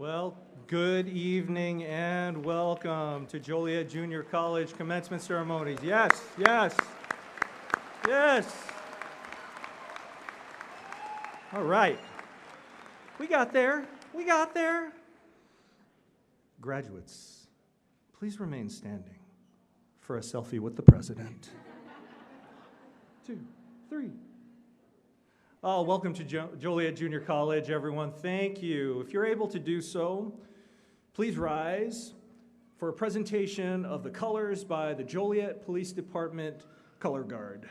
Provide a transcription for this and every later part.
Well, good evening and welcome to Joliet Junior College commencement ceremonies. Yes, yes, yes. All right. We got there. We got there. Graduates, please remain standing for a selfie with the president. 2, 3. Oh, welcome to Joliet Junior College, everyone. Thank you. If you're able to do so, please rise for a presentation of the colors by the Joliet Police Department Color Guard.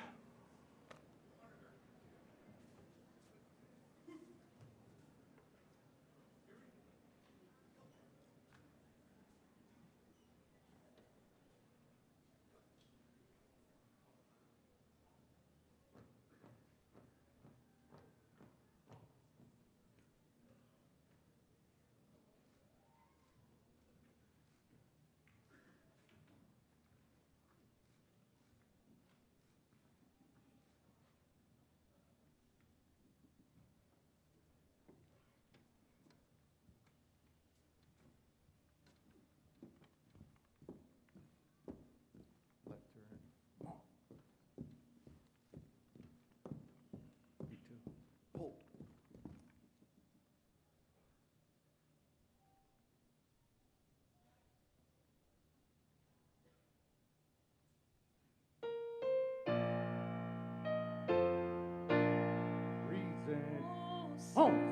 Oh.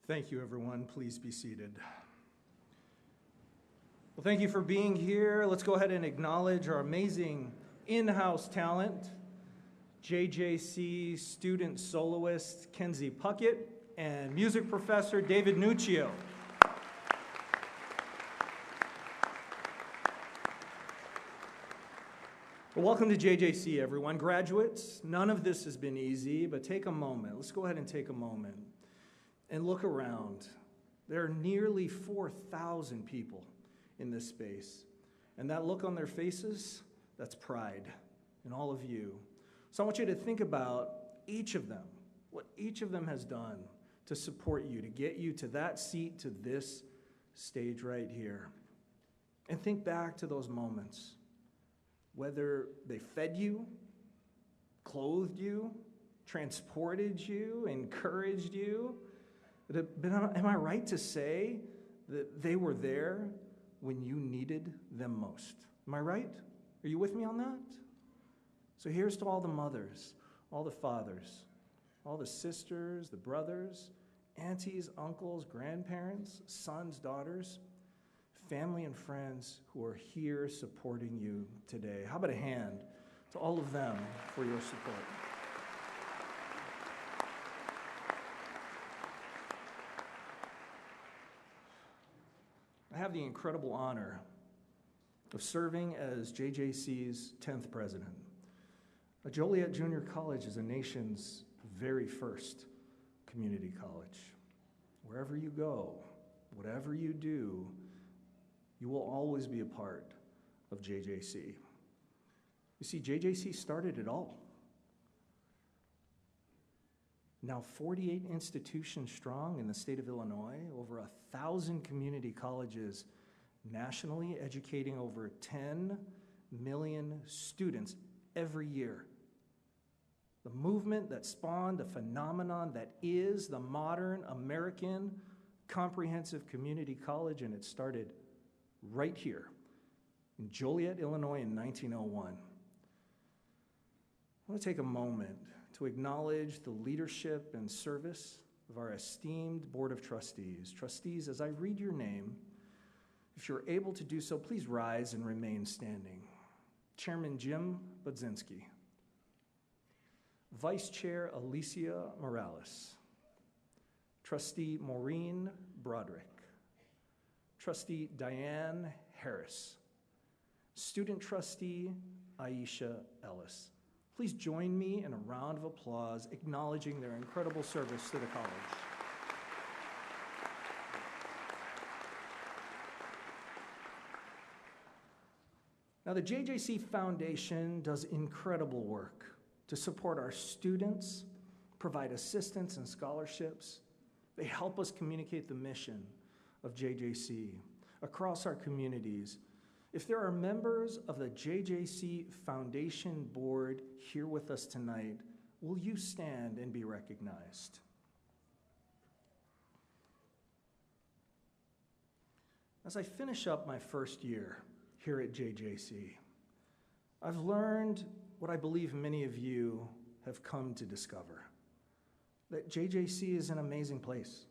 Thank you, everyone. Please be seated. Well, thank you for being here. Let's go ahead and acknowledge our amazing in-house talent, JJC student soloist Kenzie Puckett and music professor David Nuccio. Well, welcome to JJC, everyone. Graduates, none of this has been easy, but take a moment. Let's go ahead and take a moment and look around. There are nearly 4,000 people in this space. And that look on their faces, that's pride in all of you. So I want you to think about each of them, what each of them has done to support you, to get you to that seat, to this stage right here. And think back to those moments, whether they fed you, clothed you, transported you, encouraged you. But am I right to say that they were there when you needed them most? Am I right? Are you with me on that? So here's to all the mothers, all the fathers, all the sisters, the brothers, aunties, uncles, grandparents, sons, daughters, family and friends who are here supporting you today. How about a hand to all of them for your support? I have the incredible honor of serving as JJC's 10th president. Joliet Junior College is the nation's very first community college. Wherever you go, whatever you do, you will always be a part of JJC. You see, JJC started it all. Now 48 institutions strong in the state of Illinois, over 1,000 community colleges nationally, educating over 10 million students every year. The movement that spawned a phenomenon that is the modern American comprehensive community college, and it started right here in Joliet, Illinois in 1901. I want to take a moment to acknowledge the leadership and service of our esteemed Board of Trustees. Trustees, as I read your name, if you're able to do so, please rise and remain standing. Chairman Jim Budzinski. Vice Chair Alicia Morales. Trustee Maureen Broderick. Trustee Diane Harris. Student Trustee Aisha Ellis. Please join me in a round of applause acknowledging their incredible service to the college. Now, the JJC Foundation does incredible work to support our students, provide assistance and scholarships. They help us communicate the mission of JJC across our communities. If there are members of the JJC Foundation Board here with us tonight, will you stand and be recognized? As I finish up my first year here at JJC, I've learned what I believe many of you have come to discover, that JJC is an amazing place,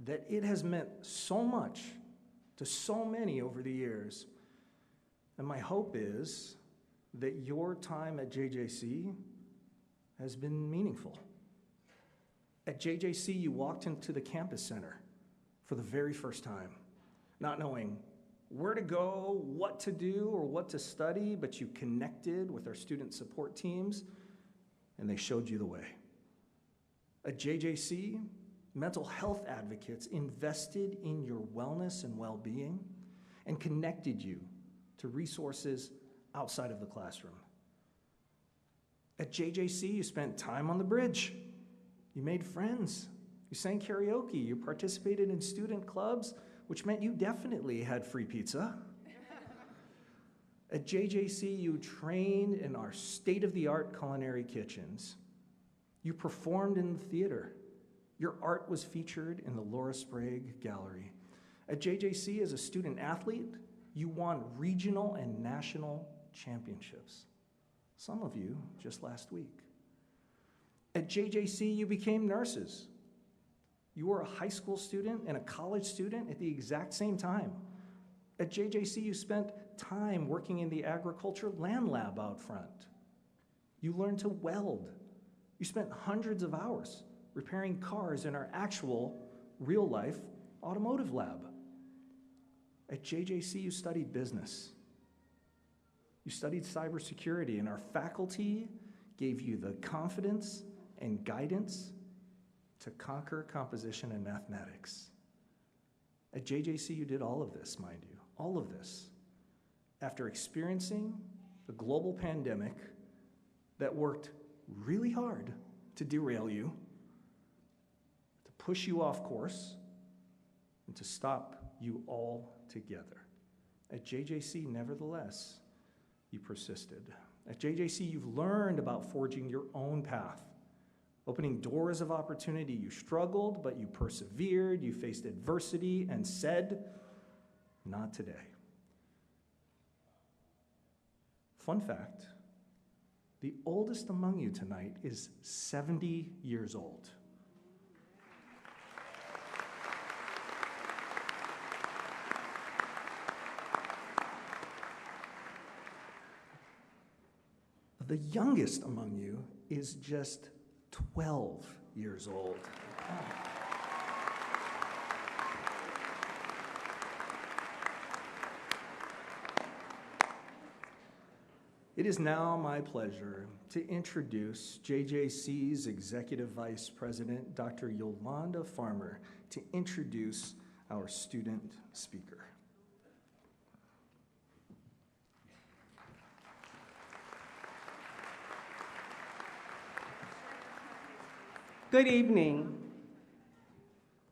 that it has meant so much to so many over the years. And my hope is that your time at JJC has been meaningful. At JJC, you walked into the campus center for the very first time, not knowing where to go, what to do, or what to study, but you connected with our student support teams, and they showed you the way. At JJC, mental health advocates invested in your wellness and well-being and connected you to resources outside of the classroom. At JJC, you spent time on the bridge. You made friends. You sang karaoke. You participated in student clubs, which meant you definitely had free pizza. At JJC, you trained in our state-of-the-art culinary kitchens. You performed in the theater. Your art was featured in the Laura Sprague Gallery. At JJC, as a student athlete, you won regional and national championships. Some of you just last week. At JJC, you became nurses. You were a high school student and a college student at the exact same time. At JJC, you spent time working in the agriculture land lab out front. You learned to weld. You spent hundreds of hours repairing cars in our actual, real-life automotive lab. At JJC, you studied business. You studied cybersecurity, and our faculty gave you the confidence and guidance to conquer composition and mathematics. At JJC, you did all of this, mind you, all of this, after experiencing a global pandemic that worked really hard to derail you, to push you off course, and to stop you all together. At JJC, nevertheless, you persisted. At JJC, you've learned about forging your own path, opening doors of opportunity. You struggled, but you persevered. You faced adversity and said, "Not today." Fun fact, the oldest among you tonight is 70 years old. The youngest among you is just 12 years old. It is now my pleasure to introduce JJC's Executive Vice President, Dr. Yolanda Farmer, to introduce our student speaker. Good evening.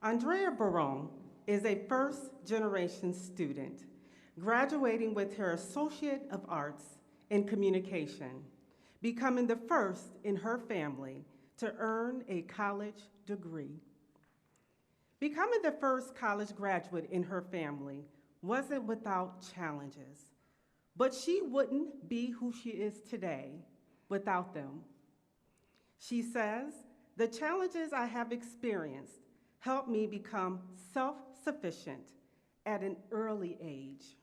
Andrea Barone is a first-generation student, graduating with her Associate of Arts in Communication, becoming the first in her family to earn a college degree. Becoming the first college graduate in her family wasn't without challenges, but she wouldn't be who she is today without them. She says, "The challenges I have experienced helped me become self-sufficient at an early age.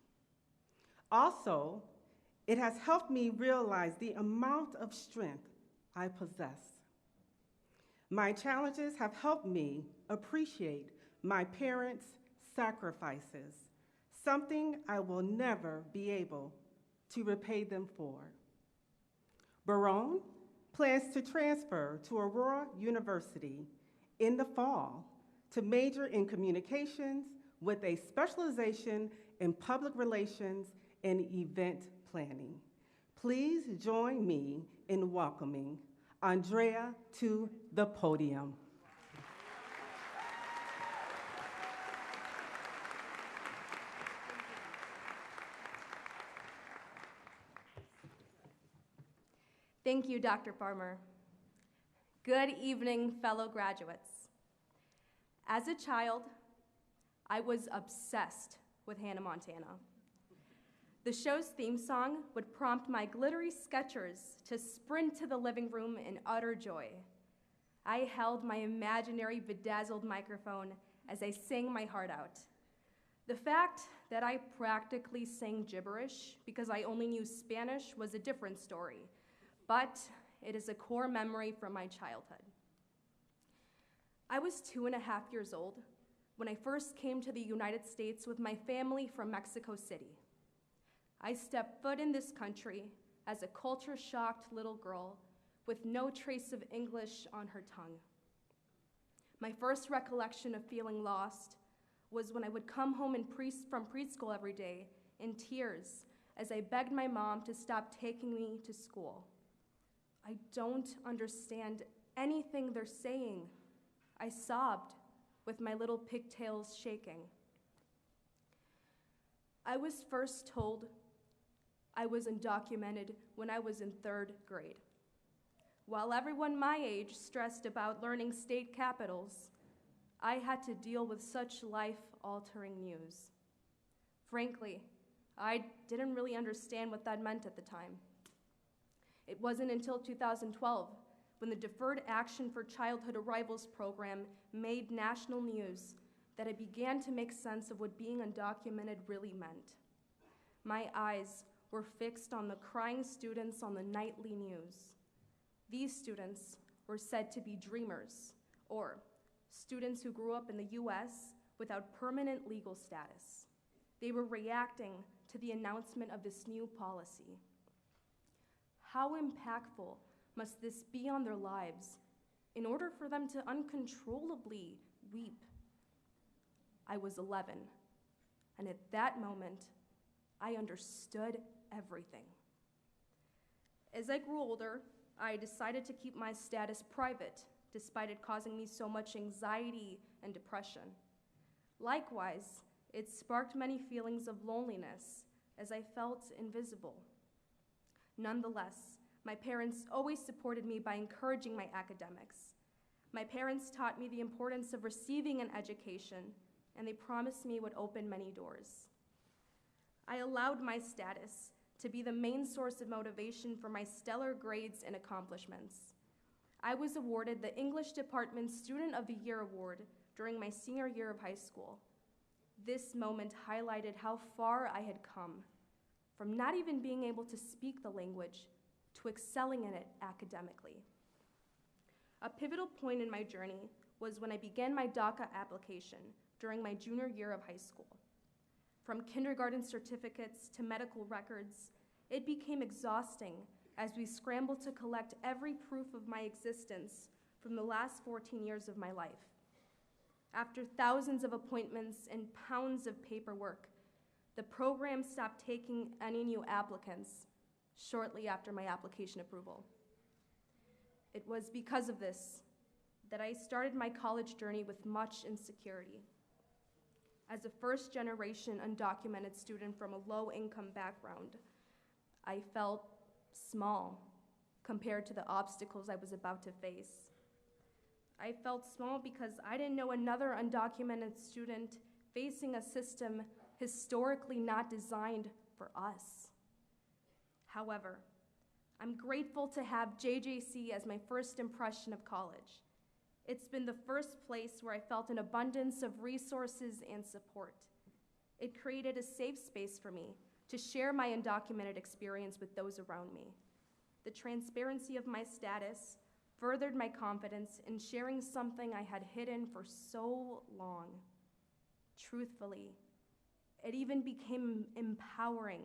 Also, it has helped me realize the amount of strength I possess. My challenges have helped me appreciate my parents' sacrifices, something I will never be able to repay them for." Barone plans to transfer to Aurora University in the fall to major in communications with a specialization in public relations and event planning. Please join me in welcoming Andrea to the podium. Thank you, Dr. Farmer. Good evening, fellow graduates. As a child, I was obsessed with Hannah Montana. The show's theme song would prompt my glittery Skechers to sprint to the living room in utter joy. I held my imaginary bedazzled microphone as I sang my heart out. The fact that I practically sang gibberish because I only knew Spanish was a different story, but it is a core memory from my childhood. I was 2.5 years old when I first came to the United States with my family from Mexico City. I stepped foot in this country as a culture-shocked little girl with no trace of English on her tongue. My first recollection of feeling lost was when I would come home from preschool every day in tears as I begged my mom to stop taking me to school. "I don't understand anything they're saying," I sobbed with my little pigtails shaking. I was first told I was undocumented when I was in 3rd grade. While everyone my age stressed about learning state capitals, I had to deal with such life-altering news. Frankly, I didn't really understand what that meant at the time. It wasn't until 2012, when the Deferred Action for Childhood Arrivals program made national news, that I began to make sense of what being undocumented really meant. My eyes were fixed on the crying students on the nightly news. These students were said to be dreamers, or students who grew up in the US without permanent legal status. They were reacting to the announcement of this new policy. How impactful must this be on their lives in order for them to uncontrollably weep? I was 11, and at that moment, I understood everything. As I grew older, I decided to keep my status private, despite it causing me so much anxiety and depression. Likewise, it sparked many feelings of loneliness as I felt invisible. Nonetheless, my parents always supported me by encouraging my academics. My parents taught me the importance of receiving an education, and they promised me it would open many doors. I allowed my status to be the main source of motivation for my stellar grades and accomplishments. I was awarded the English Department Student of the Year Award during my senior year of high school. This moment highlighted how far I had come, from not even being able to speak the language to excelling in it academically. A pivotal point in my journey was when I began my DACA application during my junior year of high school. From kindergarten certificates to medical records, it became exhausting as we scrambled to collect every proof of my existence from the last 14 years of my life. After thousands of appointments and pounds of paperwork, the program stopped taking any new applicants shortly after my application approval. It was because of this that I started my college journey with much insecurity. As a first-generation undocumented student from a low-income background, I felt small compared to the obstacles I was about to face. I felt small because I didn't know another undocumented student facing a system historically not designed for us. However, I'm grateful to have JJC as my first impression of college. It's been the first place where I felt an abundance of resources and support. It created a safe space for me to share my undocumented experience with those around me. The transparency of my status furthered my confidence in sharing something I had hidden for so long. Truthfully, it even became empowering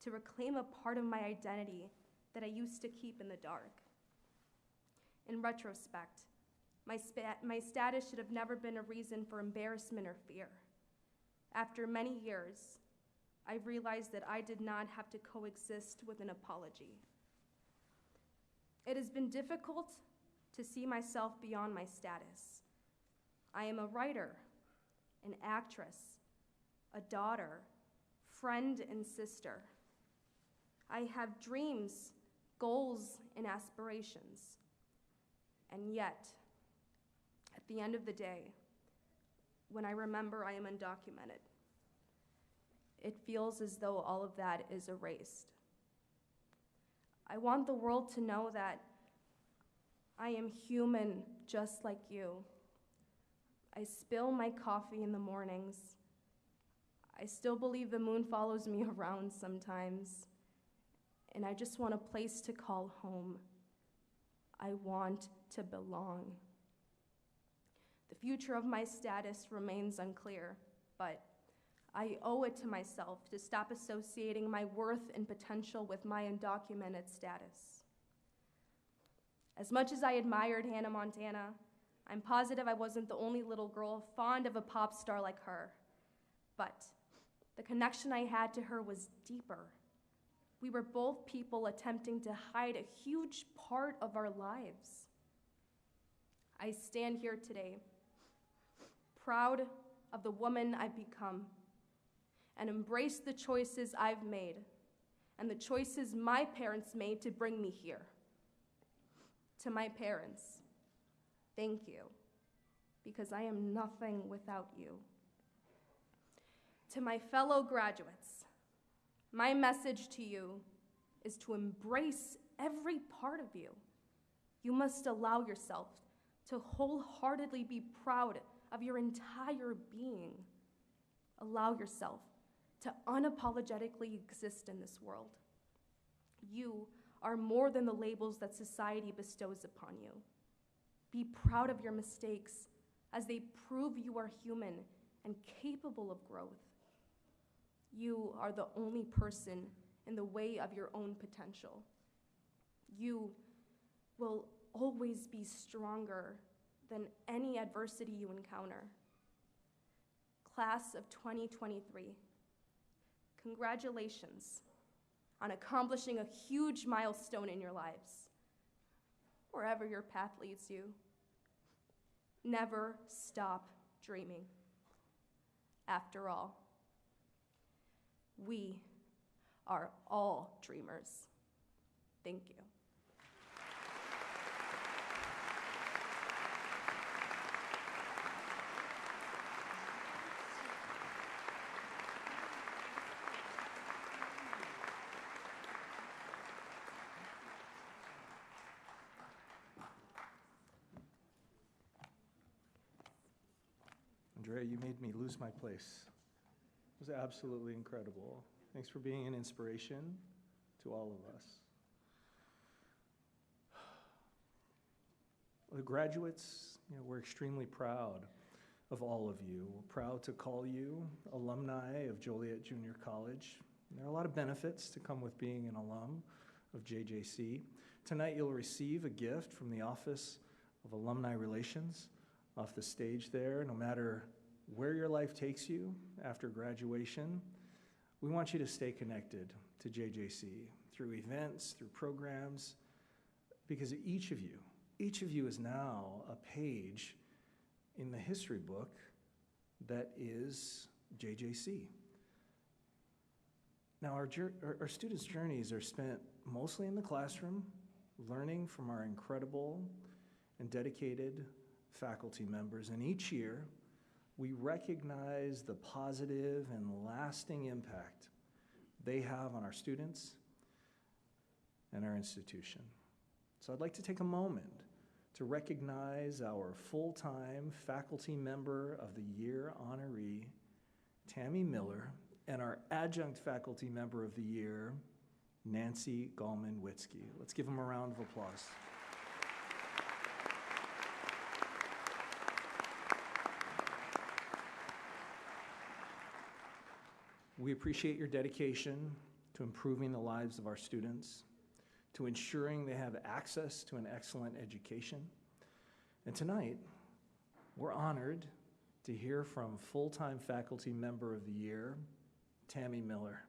to reclaim a part of my identity that I used to keep in the dark. In retrospect, my status should have never been a reason for embarrassment or fear. After many years, I realized that I did not have to coexist with an apology. It has been difficult to see myself beyond my status. I am a writer, an actress, a daughter, friend, and sister. I have dreams, goals, and aspirations. And yet, at the end of the day, when I remember I am undocumented, it feels as though all of that is erased. I want the world to know that I am human just like you. I spill my coffee in the mornings. I still believe the moon follows me around sometimes. And I just want a place to call home. I want to belong. The future of my status remains unclear, but I owe it to myself to stop associating my worth and potential with my undocumented status. As much as I admired Hannah Montana, I'm positive I wasn't the only little girl fond of a pop star like her. But the connection I had to her was deeper. We were both people attempting to hide a huge part of our lives. I stand here today, proud of the woman I've become, and embrace the choices I've made and the choices my parents made to bring me here. To my parents, thank you, because I am nothing without you. To my fellow graduates, my message to you is to embrace every part of you. You must allow yourself to wholeheartedly be proud of your entire being. Allow yourself to unapologetically exist in this world. You are more than the labels that society bestows upon you. Be proud of your mistakes as they prove you are human and capable of growth. You are the only person in the way of your own potential. You will always be stronger than any adversity you encounter. Class of 2023, congratulations on accomplishing a huge milestone in your lives. Wherever your path leads you, never stop dreaming. After all, we are all dreamers. Thank you. Andrea. You made me lose my place. It was absolutely incredible. Thanks for being an inspiration to all of us. The graduates, we're extremely proud of all of you. We're proud to call you alumni of Joliet Junior College. There are a lot of benefits to come with being an alum of JJC. Tonight you'll receive a gift from the Office of Alumni Relations off the stage there. No matter where your life takes you after graduation, we want you to stay connected to JJC through events, through programs, because each of you is now a page in the history book that is JJC. Now, our students' journeys are spent mostly in the classroom, learning from our incredible and dedicated faculty members. And each year, we recognize the positive and lasting impact they have on our students and our institution. So I'd like to take a moment to recognize our full-time Faculty Member of the Year honoree, Tammy Miller, and our Adjunct Faculty Member of the Year, Nancy Gallman-Witzke. Let's give them a round of applause. We appreciate your dedication to improving the lives of our students, to ensuring they have access to an excellent education. And tonight, we're honored to hear from full-time Faculty Member of the Year, Tammy Miller.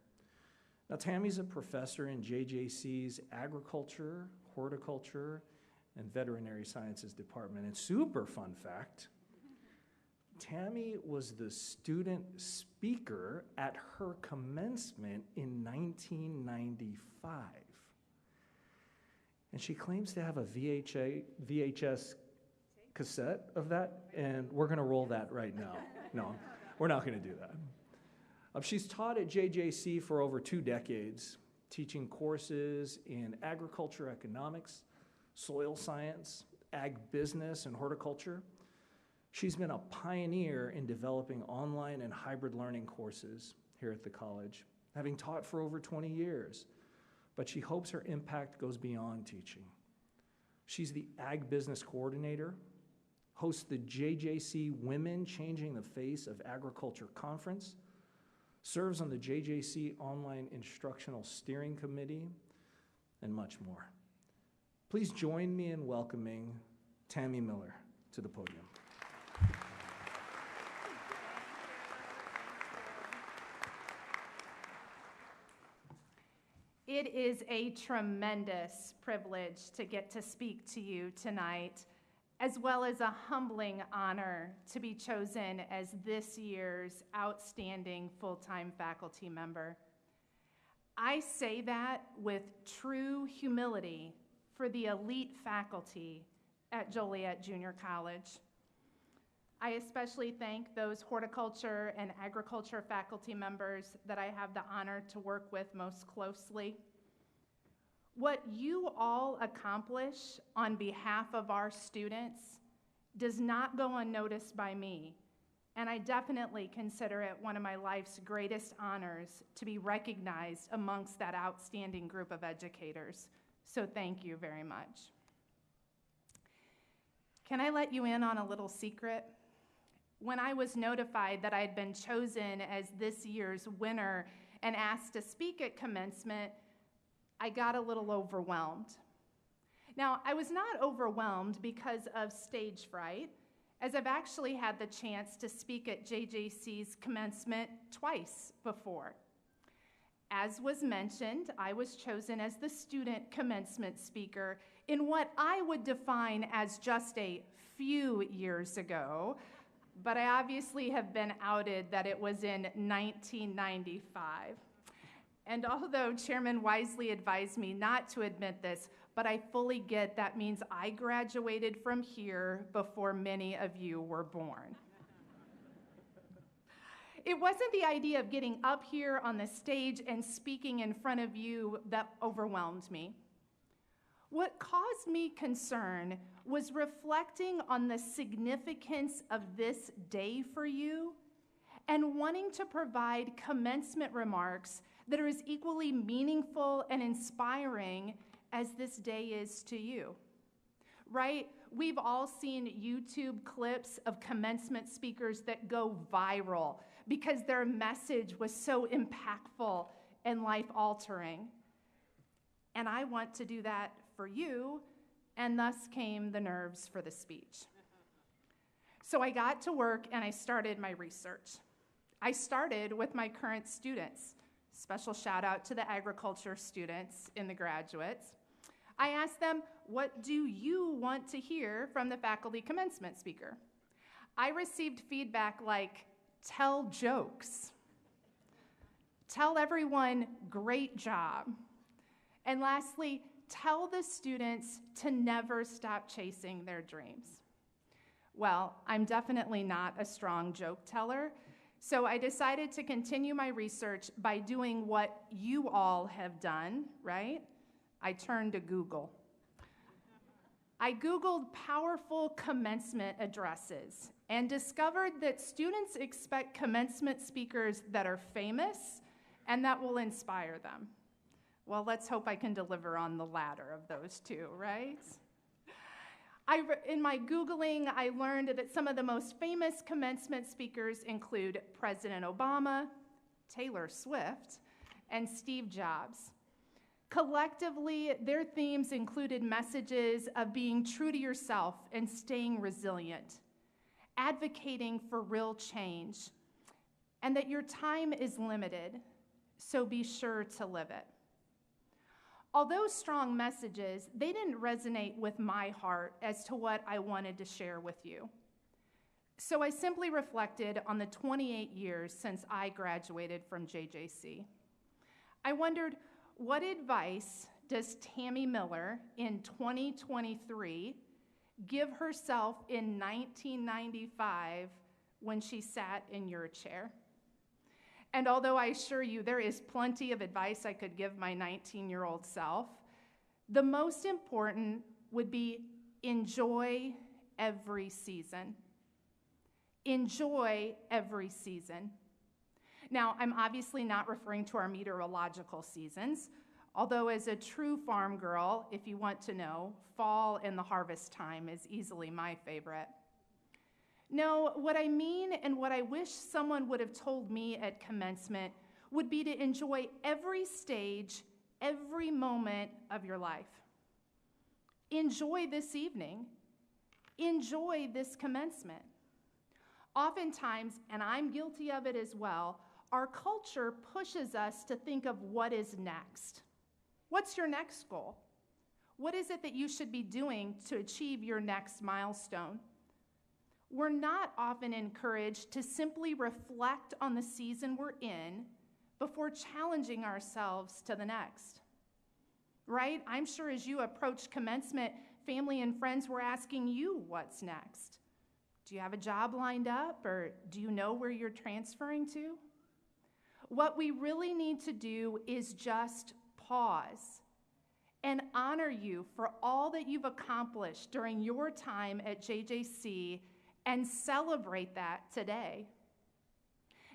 Now, Tammy's a professor in JJC's Agriculture, Horticulture, and Veterinary Sciences Department. And super fun fact, Tammy was the student speaker at her commencement in 1995. And she claims to have a VHS cassette of that, and we're going to roll that right now. No, we're not going to do that. She's taught at JJC for over 2 decades, teaching courses in agriculture economics, soil science, ag business, and horticulture. She's been a pioneer in developing online and hybrid learning courses here at the college, having taught for over 20 years. But she hopes her impact goes beyond teaching. She's the Ag Business Coordinator, hosts the JJC Women Changing the Face of Agriculture Conference, serves on the JJC Online Instructional Steering Committee, and much more. Please join me in welcoming Tammy Miller to the podium. It is a tremendous privilege to get to speak to you tonight, as well as a humbling honor to be chosen as this year's outstanding full-time faculty member. I say that with true humility for the elite faculty at Joliet Junior College. I especially thank those horticulture and agriculture faculty members that I have the honor to work with most closely. What you all accomplish on behalf of our students does not go unnoticed by me, and I definitely consider it one of my life's greatest honors to be recognized amongst that outstanding group of educators. So thank you very much. Can I let you in on a little secret? When I was notified that I had been chosen as this year's winner and asked to speak at commencement, I got a little overwhelmed. Now, I was not overwhelmed because of stage fright, as I've actually had the chance to speak at JJC's commencement twice before. As was mentioned, I was chosen as the student commencement speaker in what I would define as just a few years ago, but I obviously have been outed that it was in 1995. And although Chairman wisely advised me not to admit this, but I fully get that means I graduated from here before many of you were born. It wasn't the idea of getting up here on the stage and speaking in front of you that overwhelmed me. What caused me concern was reflecting on the significance of this day for you and wanting to provide commencement remarks that are as equally meaningful and inspiring as this day is to you, right? We've all seen YouTube clips of commencement speakers that go viral because their message was so impactful and life-altering. And I want to do that for you, and thus came the nerves for the speech. So I got to work and I started my research. I started with my current students. Special shout out to the agriculture students in the graduates. I asked them, what do you want to hear from the faculty commencement speaker? I received feedback like, tell jokes. Tell everyone, great job. And lastly, tell the students to never stop chasing their dreams. Well, I'm definitely not a strong joke teller, so I decided to continue my research by doing what you all have done, right? I turned to Google. I Googled powerful commencement addresses and discovered that students expect commencement speakers that are famous and that will inspire them. Well, let's hope I can deliver on the latter of those two, right? In my Googling, I learned that some of the most famous commencement speakers include President Obama, Taylor Swift, and Steve Jobs. Collectively, their themes included messages of being true to yourself and staying resilient, advocating for real change, and that your time is limited, so be sure to live it. Although strong messages, they didn't resonate with my heart as to what I wanted to share with you. So I simply reflected on the 28 years since I graduated from JJC. I wondered, what advice does Tammy Miller in 2023 give herself in 1995 when she sat in your chair? And although I assure you there is plenty of advice I could give my 19-year-old self, the most important would be enjoy every season. Enjoy every season. Now, I'm obviously not referring to our meteorological seasons, although as a true farm girl, if you want to know, fall and the harvest time is easily my favorite. No, what I mean and what I wish someone would have told me at commencement would be to enjoy every stage, every moment of your life. Enjoy this evening. Enjoy this commencement. Oftentimes, and I'm guilty of it as well, our culture pushes us to think of what is next. What's your next goal? What is it that you should be doing to achieve your next milestone? We're not often encouraged to simply reflect on the season we're in before challenging ourselves to the next. Right? I'm sure as you approach commencement, family and friends were asking you what's next. Do you have a job lined up, or do you know where you're transferring to? What we really need to do is just pause and honor you for all that you've accomplished during your time at JJC and celebrate that today.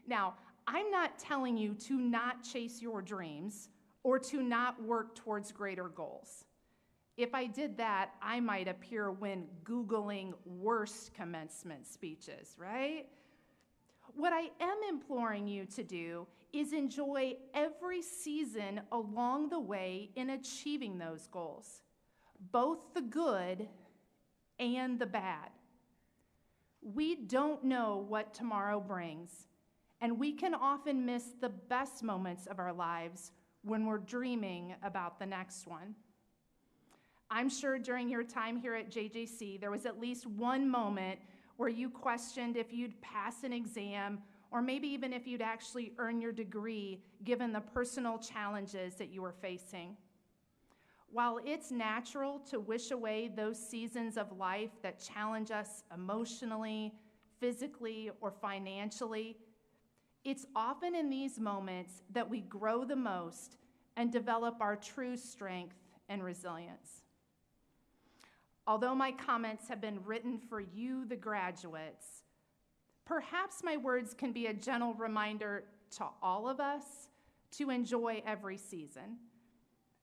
Now, I'm not telling you to not chase your dreams or to not work towards greater goals. If I did that, I might appear when Googling worst commencement speeches, right? What I am imploring you to do is enjoy every season along the way in achieving those goals, both the good and the bad. We don't know what tomorrow brings, and we can often miss the best moments of our lives when we're dreaming about the next one. I'm sure during your time here at JJC, there was at least one moment where you questioned if you'd pass an exam, or maybe even if you'd actually earn your degree, given the personal challenges that you were facing. While it's natural to wish away those seasons of life that challenge us emotionally, physically, or financially, it's often in these moments that we grow the most and develop our true strength and resilience. Although my comments have been written for you, the graduates, perhaps my words can be a gentle reminder to all of us to enjoy every season.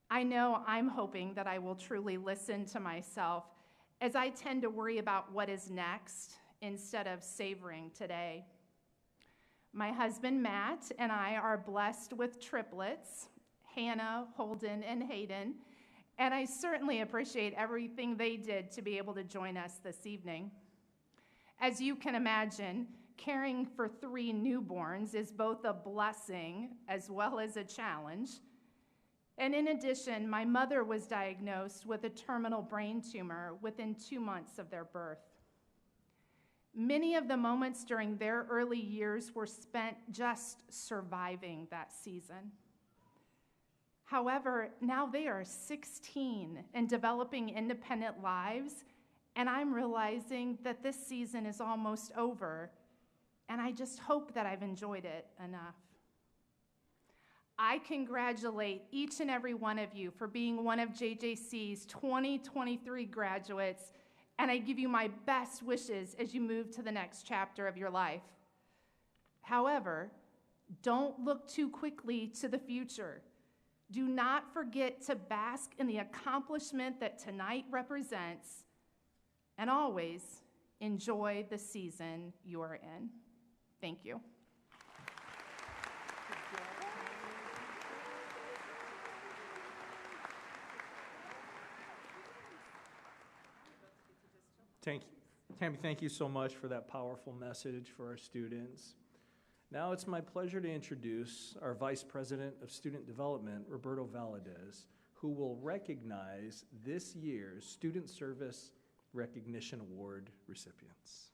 I know I'm hoping that I will truly listen to myself, as I tend to worry about what is next instead of savoring today. My husband, Matt, and I are blessed with triplets, Hannah, Holden, and Hayden, and I certainly appreciate everything they did to be able to join us this evening. As you can imagine, caring for 3 newborns is both a blessing as well as a challenge. And in addition, my mother was diagnosed with a terminal brain tumor within 2 months of their birth. Many of the moments during their early years were spent just surviving that season. However, now they are 16 and developing independent lives, and I'm realizing that this season is almost over, and I just hope that I've enjoyed it enough. I congratulate each and every one of you for being one of JJC's 2023 graduates, and I give you my best wishes as you move to the next chapter of your life. However, don't look too quickly to the future. Do not forget to bask in the accomplishment that tonight represents, and always enjoy the season you are in. Thank you. Tammy, thank you so much for that powerful message for our students. Now it's my pleasure to introduce our Vice President of Student Development, Roberto Valadez, who will recognize this year's Student Service Recognition Award recipients.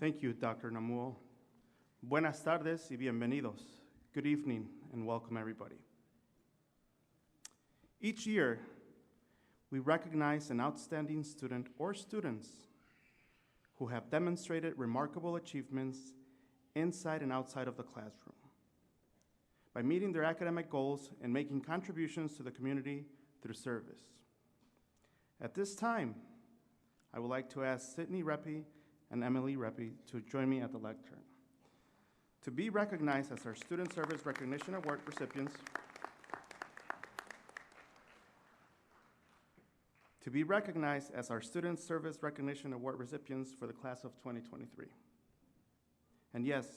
Thank you, Dr. Namuel. Buenas tardes y bienvenidos. Good evening and welcome, everybody. Each year, we recognize an outstanding student or students who have demonstrated remarkable achievements inside and outside of the classroom by meeting their academic goals and making contributions to the community through service. At this time, I would like to ask Sydney Reppy and Emily Reppy to join me at the lectern. To be recognized as our Student Service Recognition Award recipients, for the class of 2023. And yes,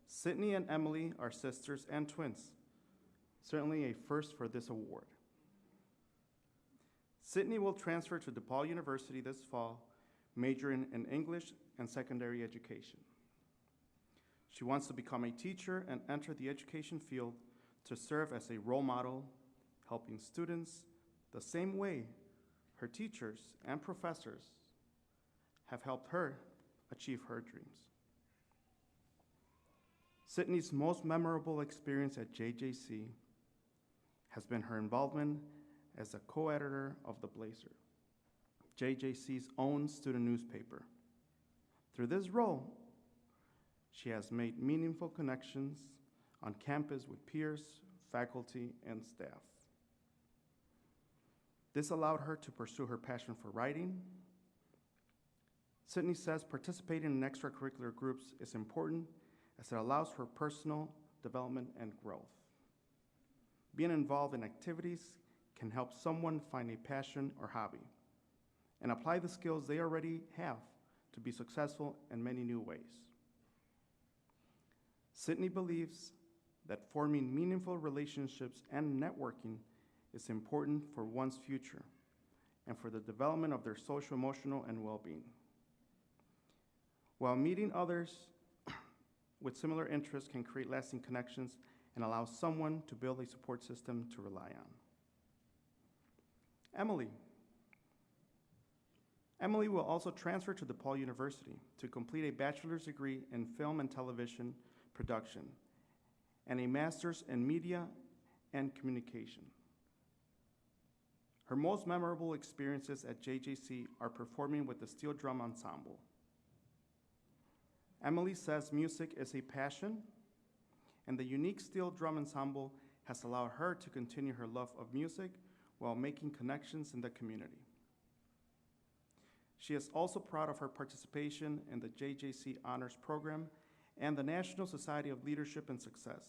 Sydney and Emily are sisters and twins, certainly a first for this award. Sydney will transfer to DePaul University this fall, majoring in English and secondary education. She wants to become a teacher and enter the education field to serve as a role model, helping students the same way her teachers and professors have helped her achieve her dreams. Sydney's most memorable experience at JJC has been her involvement as a co-editor of The Blazer, JJC's own student newspaper. Through this role, she has made meaningful connections on campus with peers, faculty, and staff. This allowed her to pursue her passion for writing. Sydney says participating in extracurricular groups is important as it allows for personal development and growth. Being involved in activities can help someone find a passion or hobby and apply the skills they already have to be successful in many new ways. Sydney believes that forming meaningful relationships and networking is important for one's future and for the development of their social, emotional, and well-being. While meeting others with similar interests can create lasting connections and allow someone to build a support system to rely on. Emily will also transfer to DePaul University to complete a bachelor's degree in film and television production and a master's in media and communication. Her most memorable experiences at JJC are performing with the Steel Drum Ensemble. Emily says music is a passion and the unique steel drum ensemble has allowed her to continue her love of music while making connections in the community. She is also proud of her participation in the JJC Honors Program and the National Society of Leadership and Success.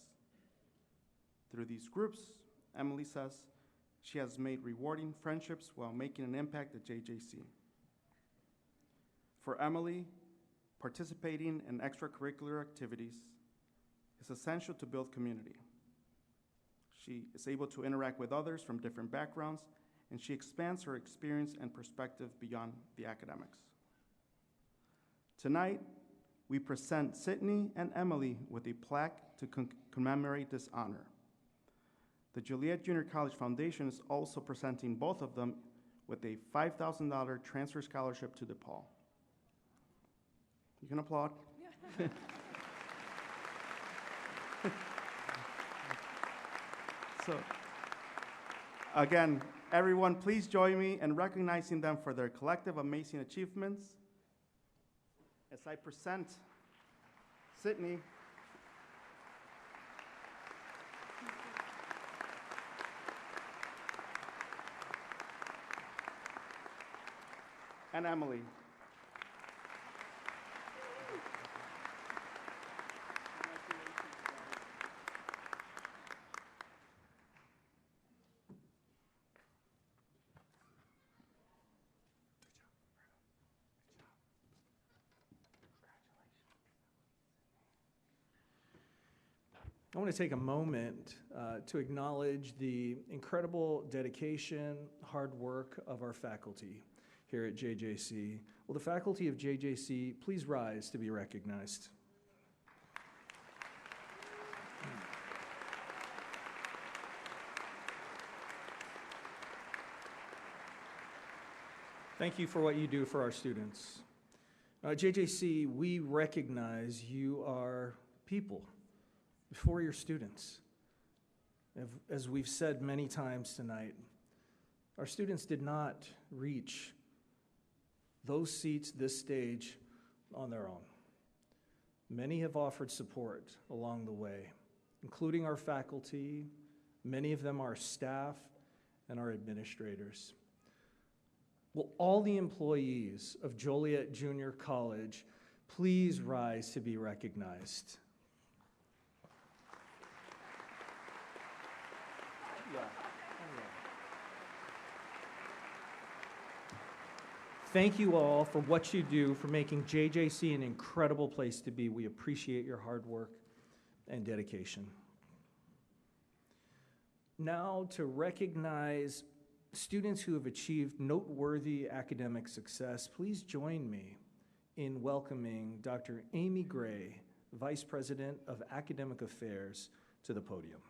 Through these groups, Emily says, she has made rewarding friendships while making an impact at JJC. For Emily, participating in extracurricular activities is essential to build community. She is able to interact with others from different backgrounds, and she expands her experience and perspective beyond the academics. Tonight, we present Sydney and Emily with a plaque to commemorate this honor. The Joliet Junior College Foundation is also presenting both of them with a $5,000 transfer scholarship to DePaul. You can applaud. Yeah. So, again, everyone, please join me in recognizing them for their collective amazing achievements. As I present Sydney and Emily. I want to take a moment to acknowledge the incredible dedication, hard work of our faculty here at JJC. Will the faculty of JJC please rise to be recognized? Thank you for what you do for our students. JJC, we recognize you are people before your students. As we've said many times tonight, our students did not reach those seats, this stage, on their own. Many have offered support along the way, including our faculty, many of them our staff, and our administrators. Will all the employees of Joliet Junior College please rise to be recognized? Thank you all for what you do for making JJC an incredible place to be. We appreciate your hard work and dedication. Now, to recognize students who have achieved noteworthy academic success, please join me in welcoming Dr. Amy Gray, Vice President of Academic Affairs, to the podium.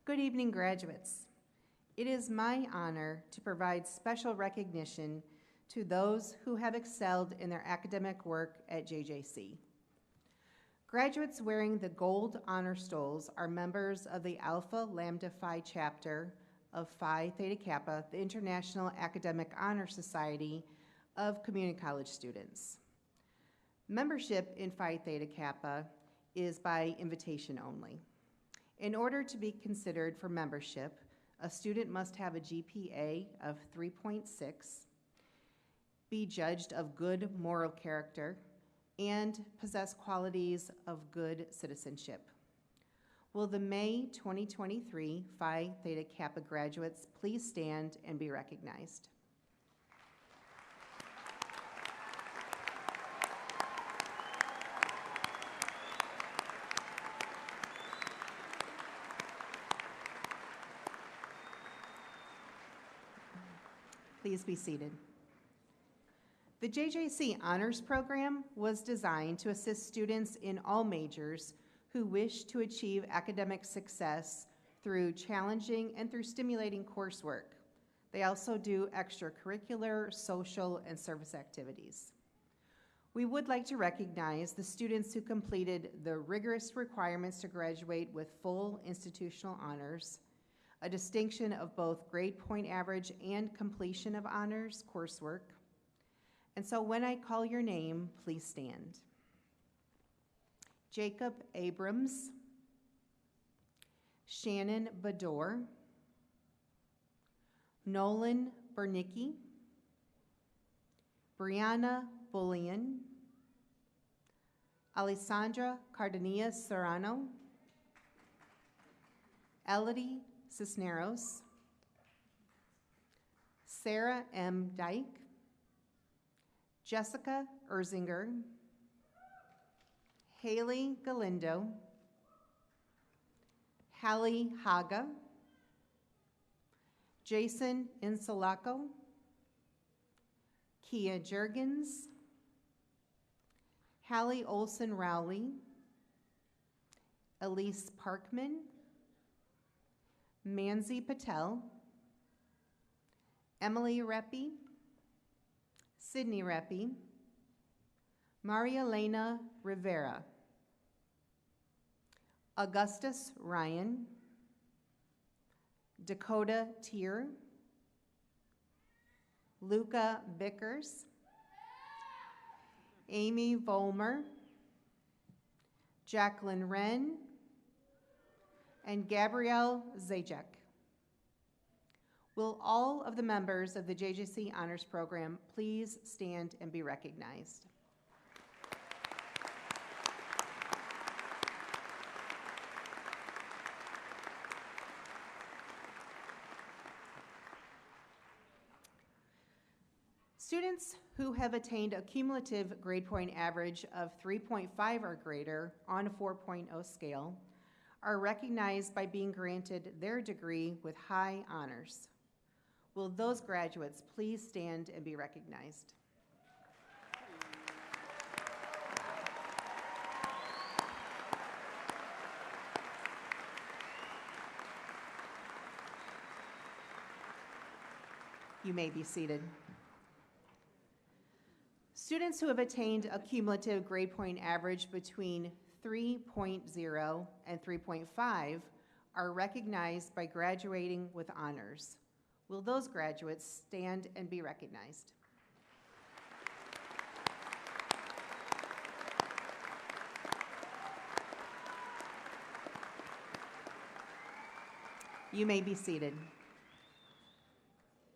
Good evening, graduates. It is my honor to provide special recognition to those who have excelled in their academic work at JJC. Graduates wearing the gold honor stoles are members of the Alpha Lambda Phi chapter of Phi Theta Kappa, the International Academic Honor Society of community college students. Membership in Phi Theta Kappa is by invitation only. In order to be considered for membership, a student must have a GPA of 3.6, be judged of good moral character, and possess qualities of good citizenship. Will the May 2023 Phi Theta Kappa graduates please stand and be recognized? Please be seated. The JJC Honors Program was designed to assist students in all majors who wish to achieve academic success through challenging and through stimulating coursework. They also do extracurricular, social, and service activities. We would like to recognize the students who completed the rigorous requirements to graduate with full institutional honors, a distinction of both grade point average and completion of honors coursework. And so when I call your name, please stand. Jacob Abrams, Shannon Bador, Nolan Bernicki, Brianna Bullion, Alessandra Cardenilla Serrano, Elodie Cisneros, Sarah M. Dyke, Jessica Erzinger, Haley Galindo, Hallie Haga, Jason Insulaco, Kia Jurgens, Hallie Olson Rowley, Elise Parkman, Manzi Patel, Emily Reppy, Sydney Reppy, Maria Elena Rivera, Augustus Ryan, Dakota Tier, Luca Bickers, Amy Volmer, Jacqueline Wren, and Gabrielle Zajac. Will all of the members of the JJC Honors Program please stand and be recognized? Students who have attained a cumulative grade point average of 3.5 or greater on a 4.0 scale are recognized by being granted their degree with high honors. Will those graduates please stand and be recognized? You may be seated. Students who have attained a cumulative grade point average between 3.0 and 3.5 are recognized by graduating with honors. Will those graduates stand and be recognized? You may be seated.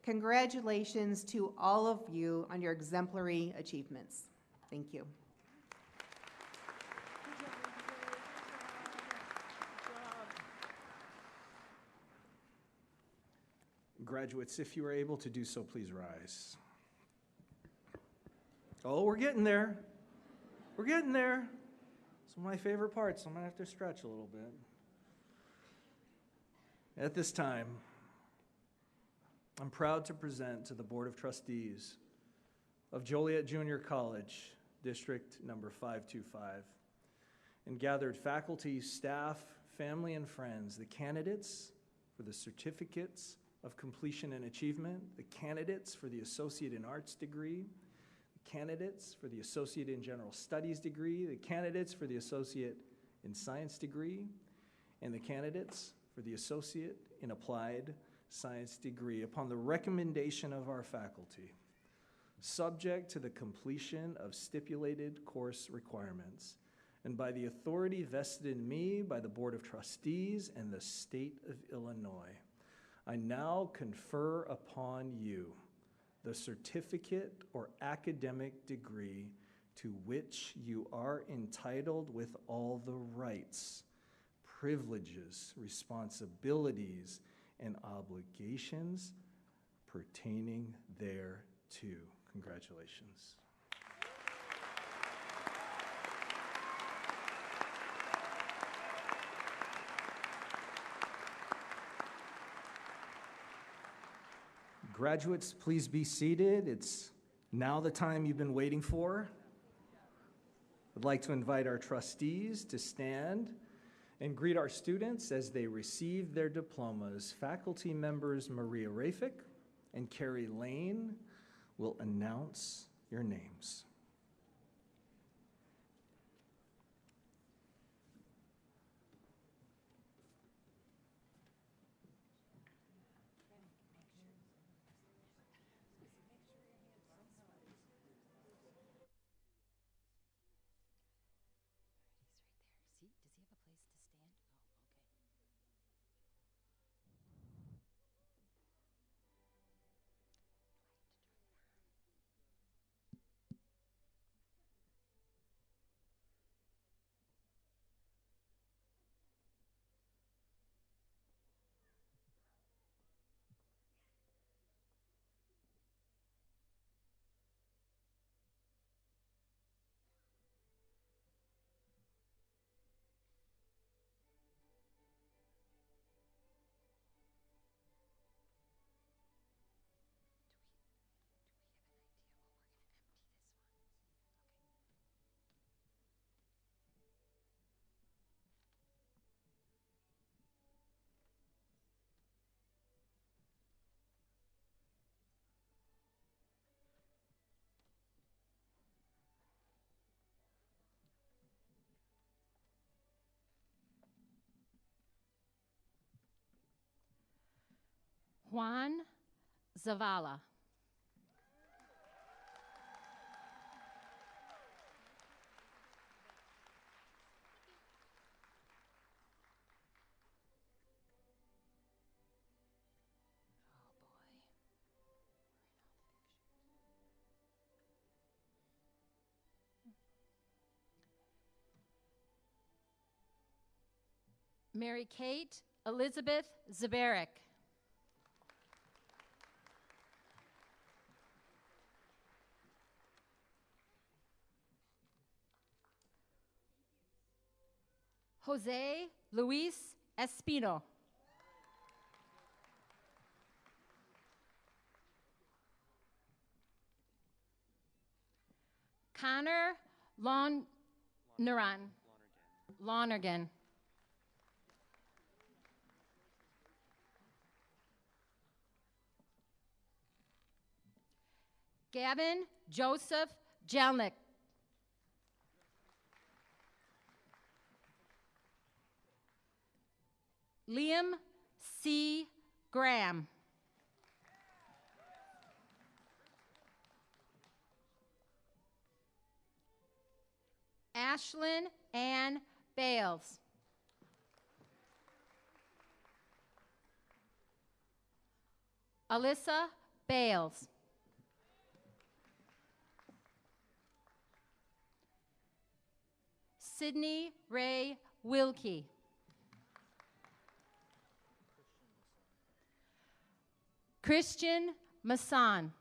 Congratulations to all of you on your exemplary achievements. Thank you. Graduates, if you are able to do so, please rise. Oh, we're getting there. We're getting there. It's one of my favorite parts. I'm going to have to stretch a little bit. At this time, I'm proud to present to the Board of Trustees of Joliet Junior College, District number 525, and gathered faculty, staff, family, and friends, the candidates for the certificates of completion and achievement, the candidates for the Associate in Arts degree, the candidates for the Associate in General Studies degree, the candidates for the Associate in Science degree, and the candidates for the Associate in Applied Science degree upon the recommendation of our faculty, subject to the completion of stipulated course requirements, and by the authority vested in me by the Board of Trustees and the State of Illinois. I now confer upon you the certificate or academic degree to which you are entitled with all the rights, privileges, responsibilities, and obligations pertaining thereto. Congratulations. Graduates, please be seated. It's now the time you've been waiting for. I'd like to invite our trustees to stand and greet our students as they receive their diplomas. Faculty members Maria Rafik and Carrie Lane will announce your names. Juan Zavala. Mary Kate Elizabeth Zabarick. Jose Luis Espino. Connor Lonergan. Gavin Joseph Jelnick. Liam C. Graham. Ashlyn Ann Bales. Alyssa Bales. Sydney Ray Wilkie. Christian Masson.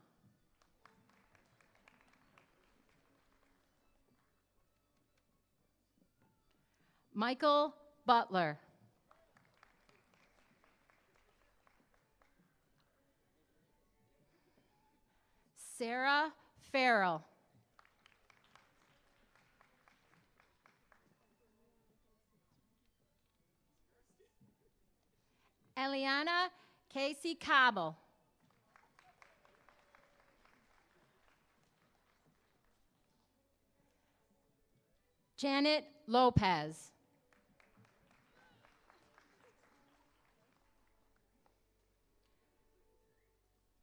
Michael Butler. Sarah Farrell. Eliana Casey Cobble. Janet Lopez.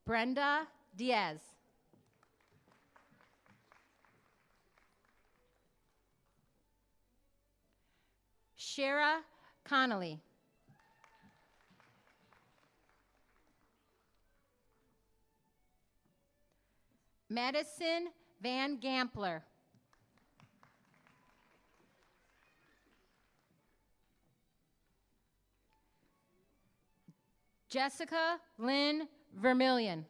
Brenda Diaz. Shara Connolly. Madison Van Gampler. Jessica Lynn Vermillion.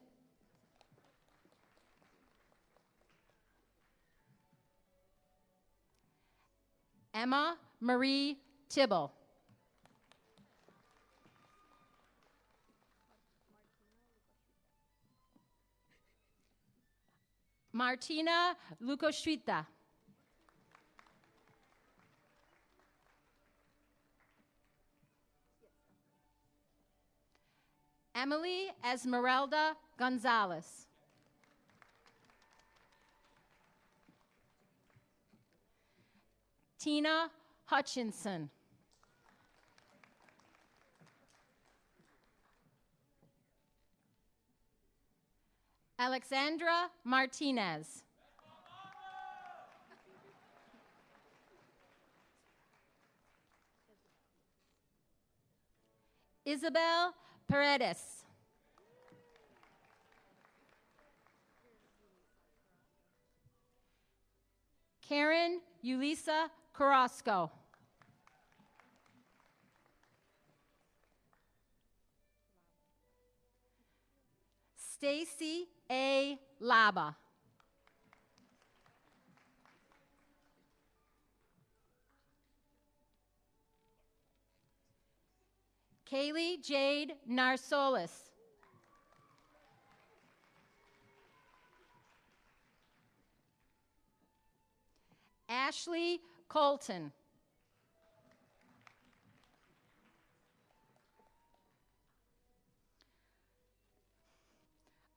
Emma Marie Tibble. Martina Lukosvita. Emily Esmeralda Gonzalez. Tina Hutchinson. Alexandra Martinez. Isabel Paredes. Karen Ulisa Carrasco. Stacy A. Laba. Kaylee Jade Narsolis. Ashley Colton.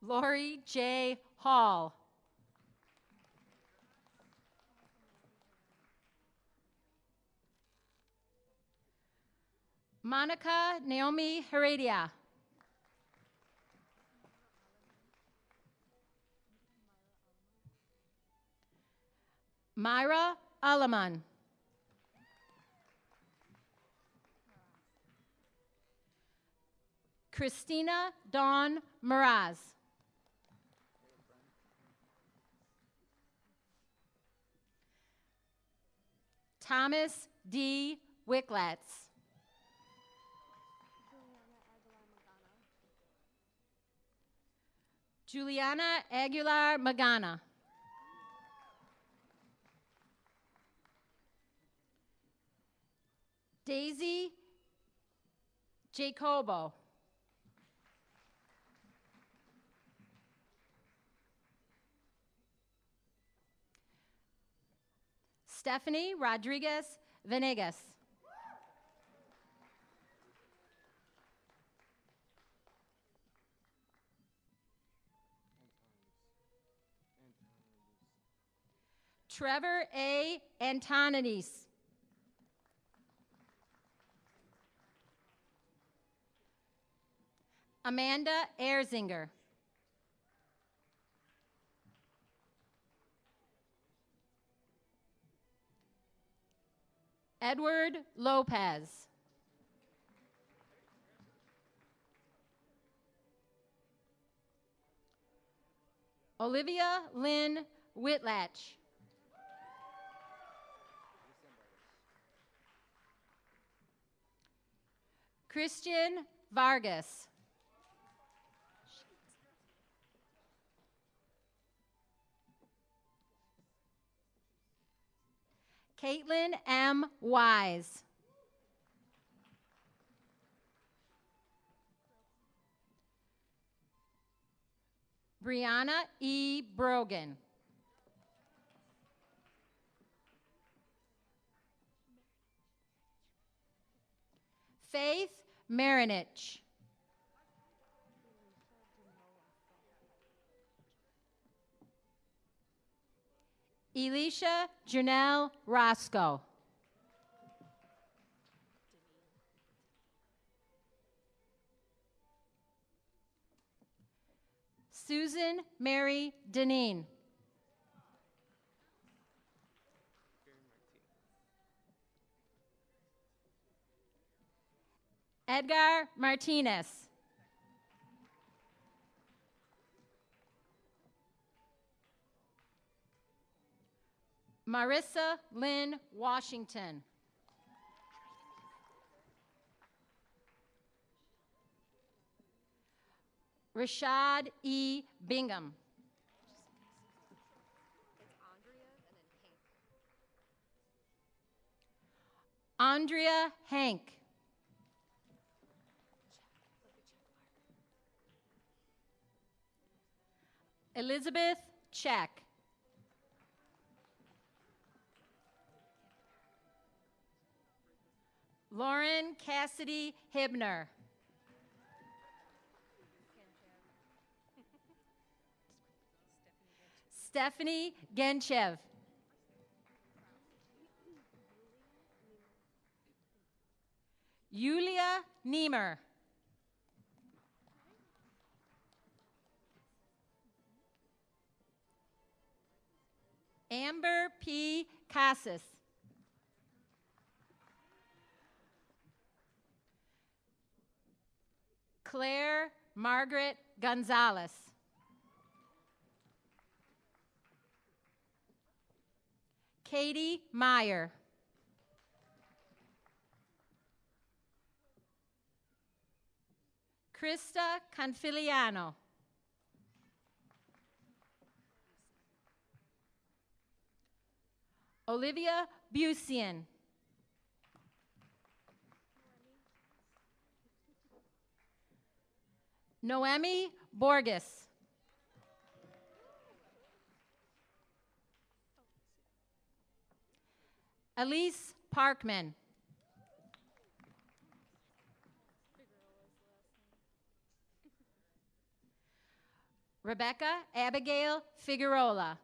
Lori J. Hall. Monica Naomi Heredia. Myra Alaman. Christina Dawn Mraz. Thomas D. Wicklatz. Juliana Aguilar Magana. Daisy Jacobo. Stephanie Rodriguez Venegas. Trevor A. Antonides. Amanda Erzinger. Edward Lopez. Olivia Lynn Whitlatch. Christian Vargas. Caitlin M. Wise. Brianna E. Brogan. Faith Marinich. Elisha Janelle Roscoe. Susan Mary Deneen. Edgar Martinez. Marissa Lynn Washington. Rashad E. Bingham. Andrea Hank. Elizabeth Check. Lauren Cassidy Hibner. Stephanie Genchev. Yulia Niemer. Amber P. Casas. Claire Margaret Gonzalez. Katie Meyer. Krista Confiliano. Olivia Busian. Noemi Borges. Elise Parkman. Rebecca Abigail Figueroa.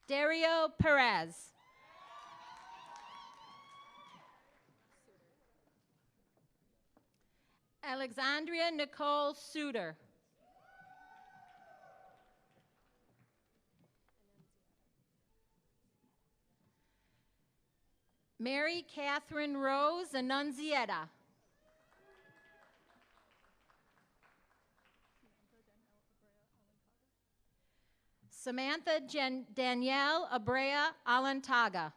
Dario Perez. Alexandria Nicole Suter. Mary Catherine Rose Annunziata. Samantha Danielle Abrea Alantaga.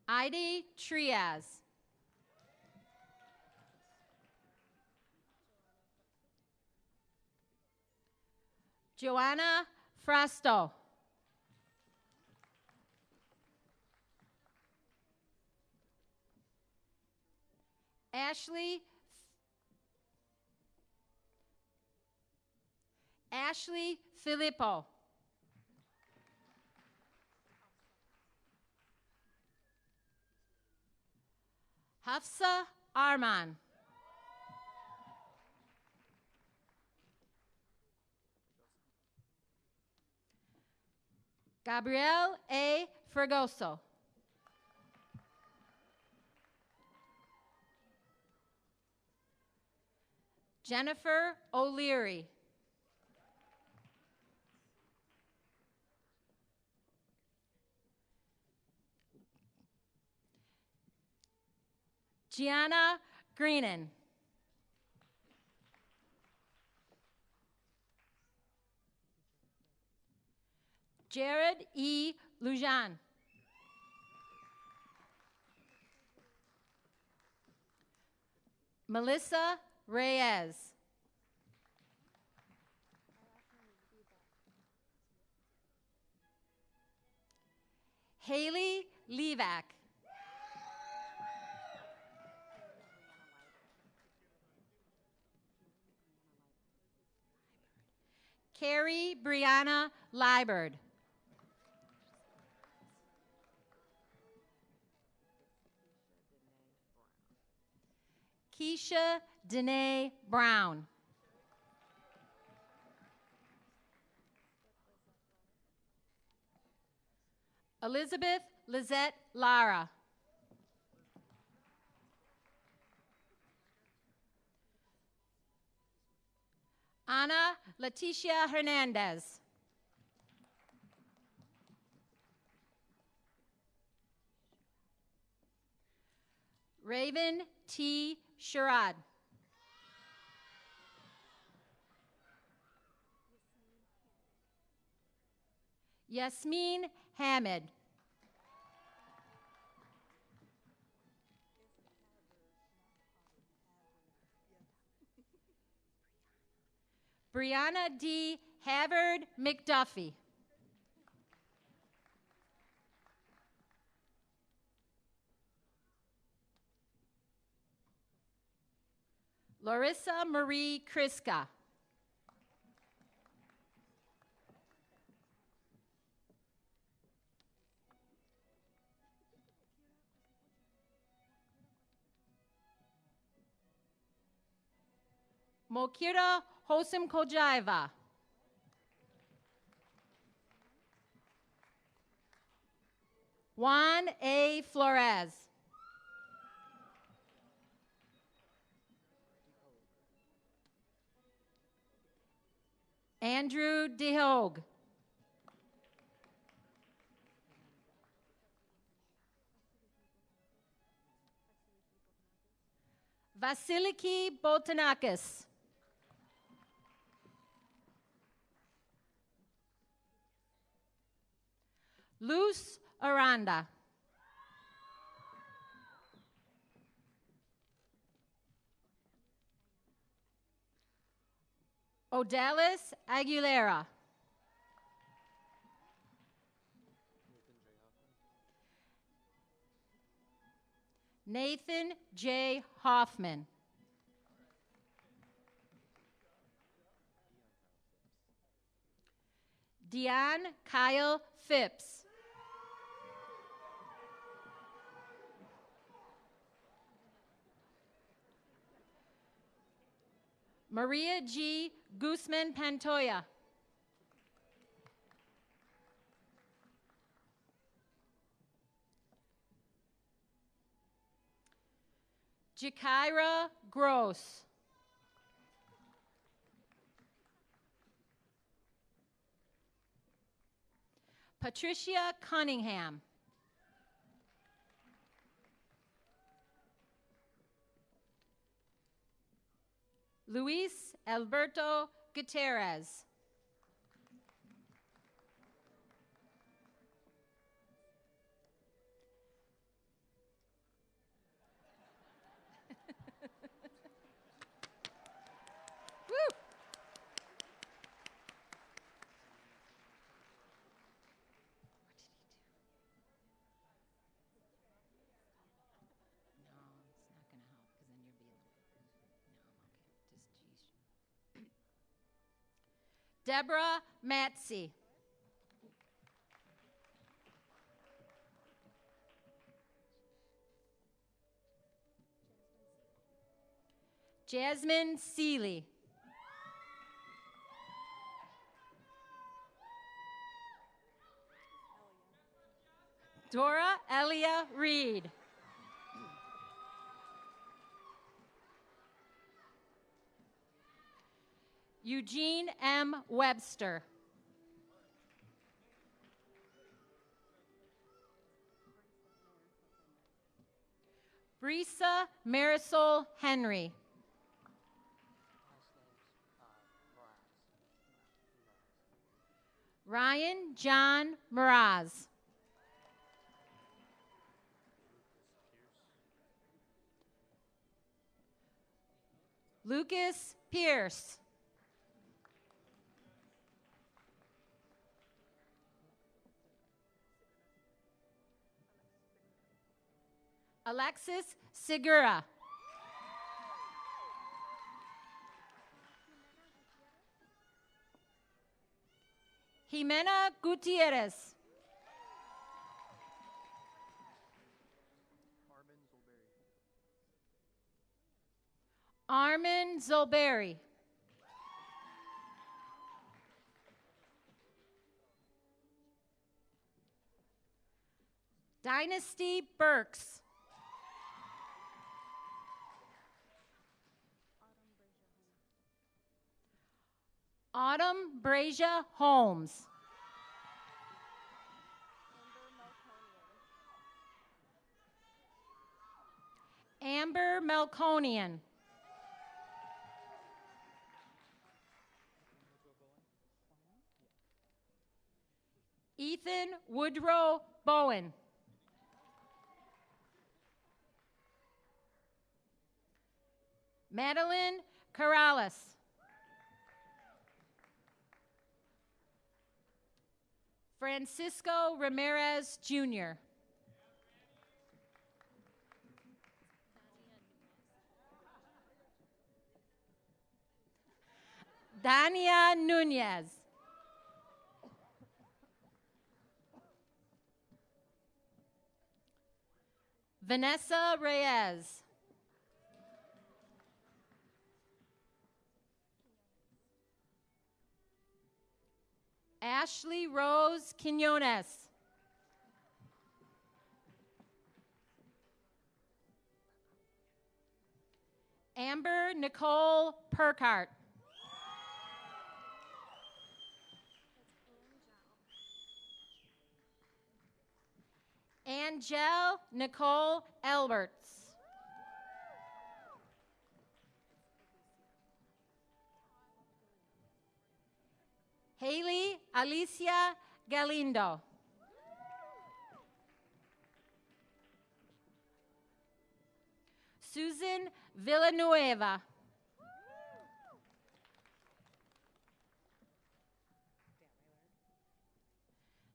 Ide Triaz. Joanna Frasto. Ashley Filippo. Hafsa Arman. Gabrielle A. Fregoso. Jennifer O'Leary. Gianna Greenan. Jared E. Lujan. Melissa Reyes. Haley Levac. Carrie Brianna Lieberd. Keisha Danae Brown. Elizabeth Lizette Lara. Ana Leticia Hernandez. Raven T. Sherrod. Yasmin Hamid. Brianna D. Havard McDuffie. Larissa Marie Kriska. Mokira Hosam Kojaiva. Juan A. Flores. Andrew DeHogue. Vasiliki Botanakis. Luz Aranda. Odalis Aguilera. Nathan J. Hoffman. Dion Kyle Phipps. Maria G. Guzman Pantoya. Jakira Gross. Patricia Cunningham. Luis Alberto Gutierrez. Woo! No, it's not going to help because then you'll be in the way. No, okay. Just geez. Deborah Matzi. Jasmine Seeley. Dora Elia Reed. Eugene M. Webster. Brisa Marisol Henry. Ryan John Mraz. Lucas Pierce. Alexis Segura. Jimena Gutierrez. Armin Zolberry. Dynasty Burks. Autumn Brasia Holmes. Amber Melconian. Ethan Woodrow Bowen. Madeline Corrales. Francisco Ramirez, Jr. Dania Nunez. Vanessa Reyes. Ashley Rose Quinones. Amber Nicole Perkart. Angel Nicole Alberts. Haley Alicia Galindo. Susan Villanueva.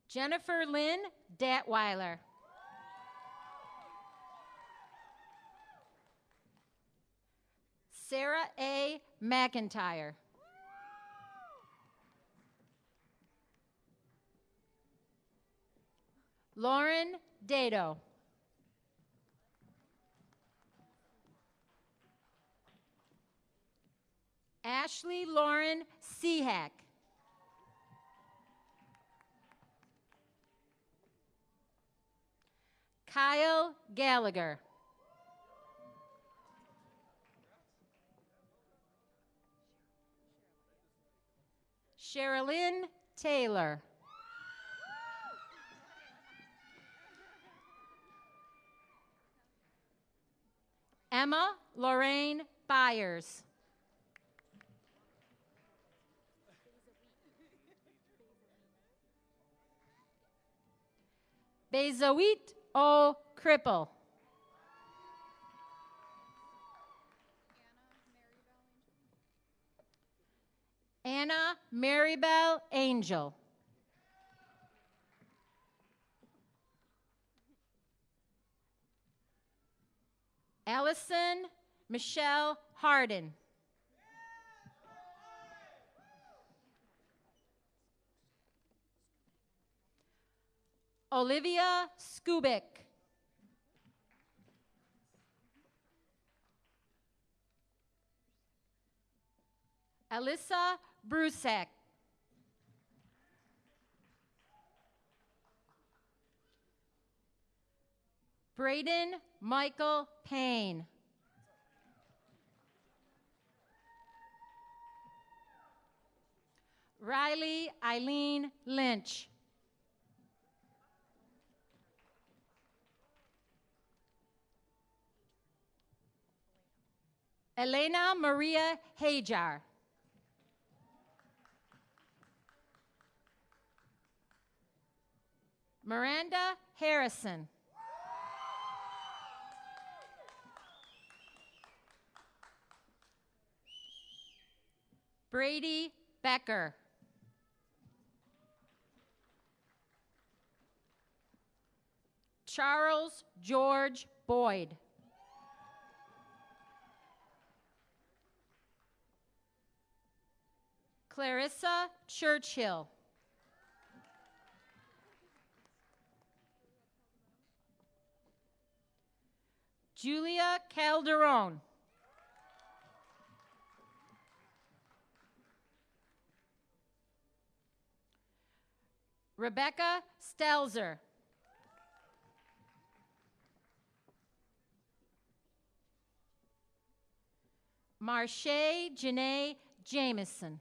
Jennifer Lynn Datweiler. Sarah A. McIntyre. Lauren Dado. Ashley Lauren Seahack. Kyle Gallagher. Sherilyn Taylor. Emma Lorraine Byers. Bezoit O. Cripple. Anna Maribel Angel. Allison Michelle Harden. Olivia Skubik. Alyssa Brusek. Braden Michael Payne. Riley Eileen Lynch. Elena Maria Hajar. Miranda Harrison. Brady Becker. Charles George Boyd. Clarissa Churchill. Julia Calderon. Rebecca Stelzer. Marche Janae Jameson.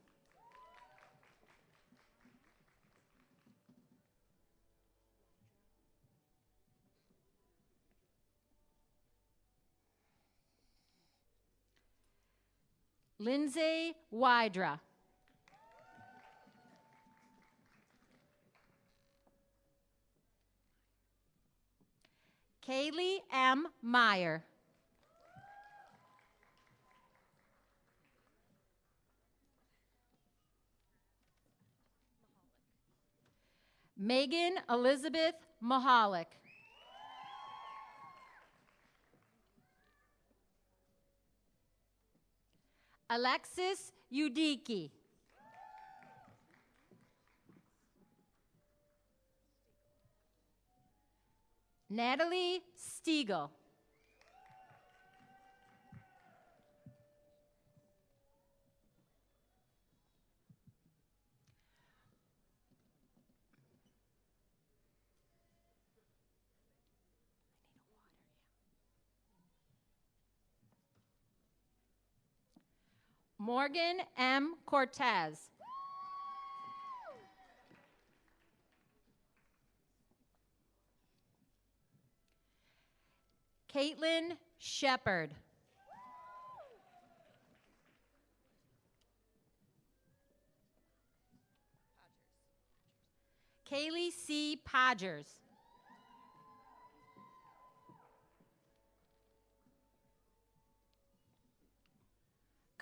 Lindsay Wydra. Kaylee M. Meyer. Megan Elizabeth Mahalik. Alexis Udiki. Natalie Stiegel. Morgan M. Cortez. Caitlin Shepard. Kaylee C. Podgers.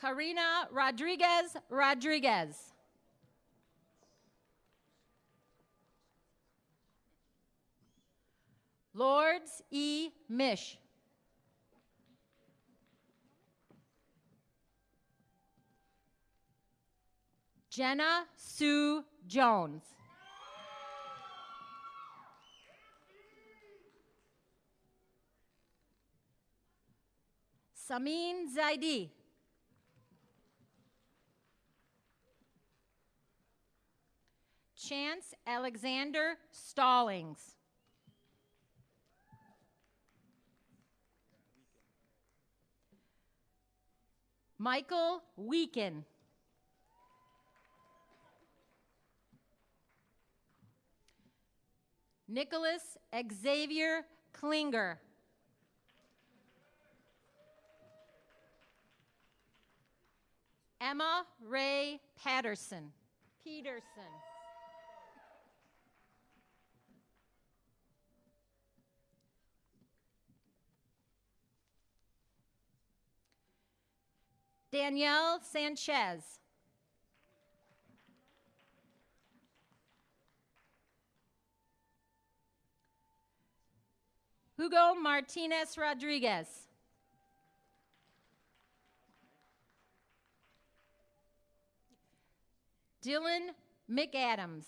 Karina Rodriguez Rodriguez. Lords E. Mish. Jenna Sue Jones. Samin Zaidi. Chance Alexander Stallings. Michael Weeken. Nicholas Xavier Klinger. Emma Ray Peterson. Danielle Sanchez. Hugo Martinez Rodriguez. Dylan McAdams.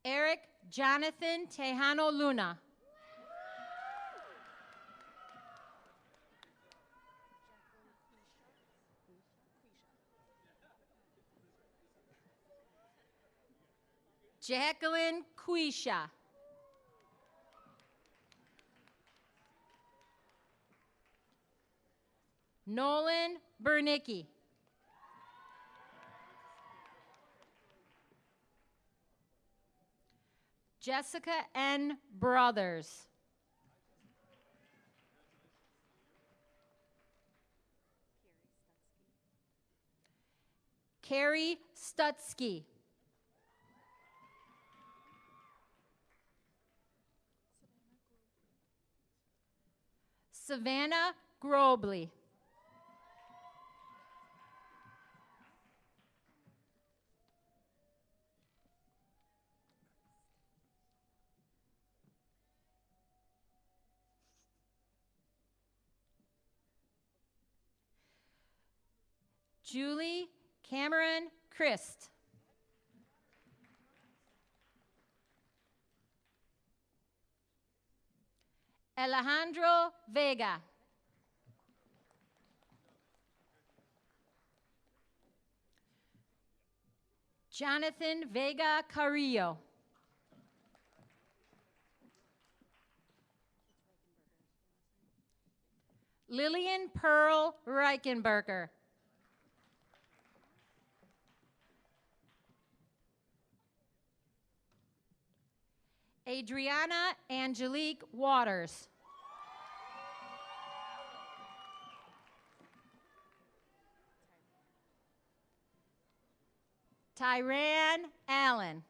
Eric Jonathan Tejano Luna. Jacqueline Quisha. Nolan Bernicki. Jessica N. Brothers. Carrie Stutsky. Savannah Grobley. Julie Cameron Christ. Alejandro Vega. Jonathan Vega Carrillo. Lillian Pearl Reichenberger. Adriana Angelique Waters. Tyran Allen.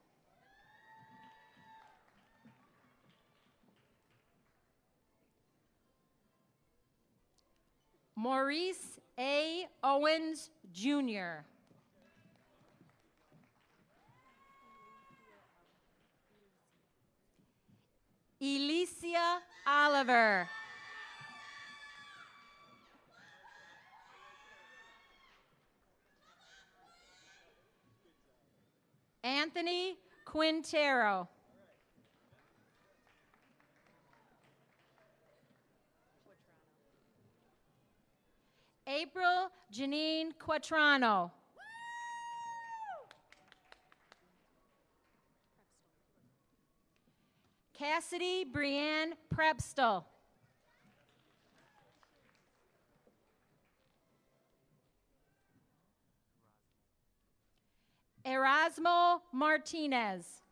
Maurice A. Owens, Jr. Elicia Oliver. Anthony Quintero. April Janine Quattrano. Cassidy Brienne Prepstel. Erasmo Martinez.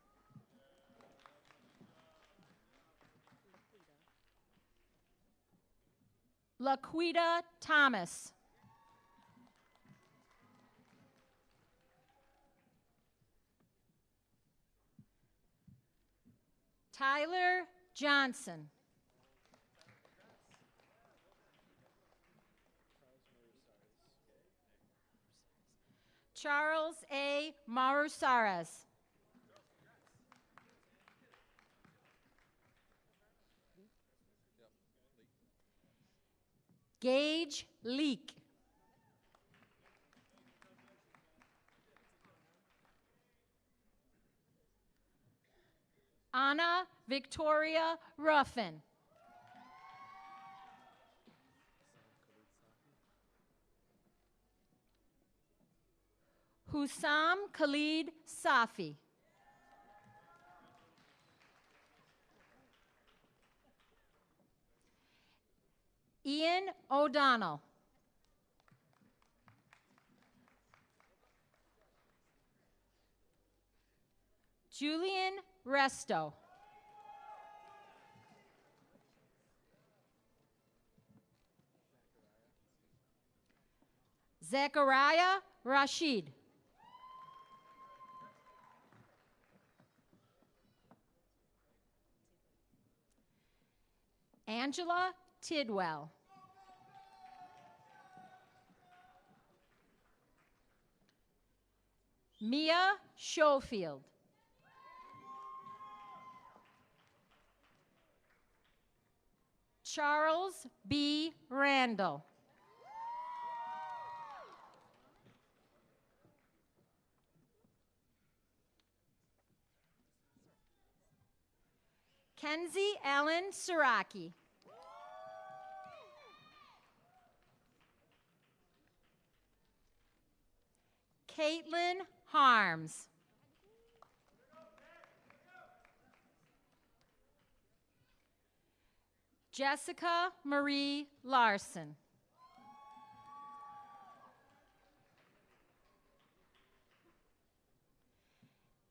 Laquita Thomas. Tyler Johnson. Charles A. Marusaras. Gage Leak. Anna Victoria Ruffin. Hussam Khalid Safi. Ian O'Donnell. Julian Resto. Zechariah Rashid. Angela Tidwell. Mia Schofield. Charles B. Randall. Kenzie Ellen Siraki. Caitlin Harms. Jessica Marie Larson.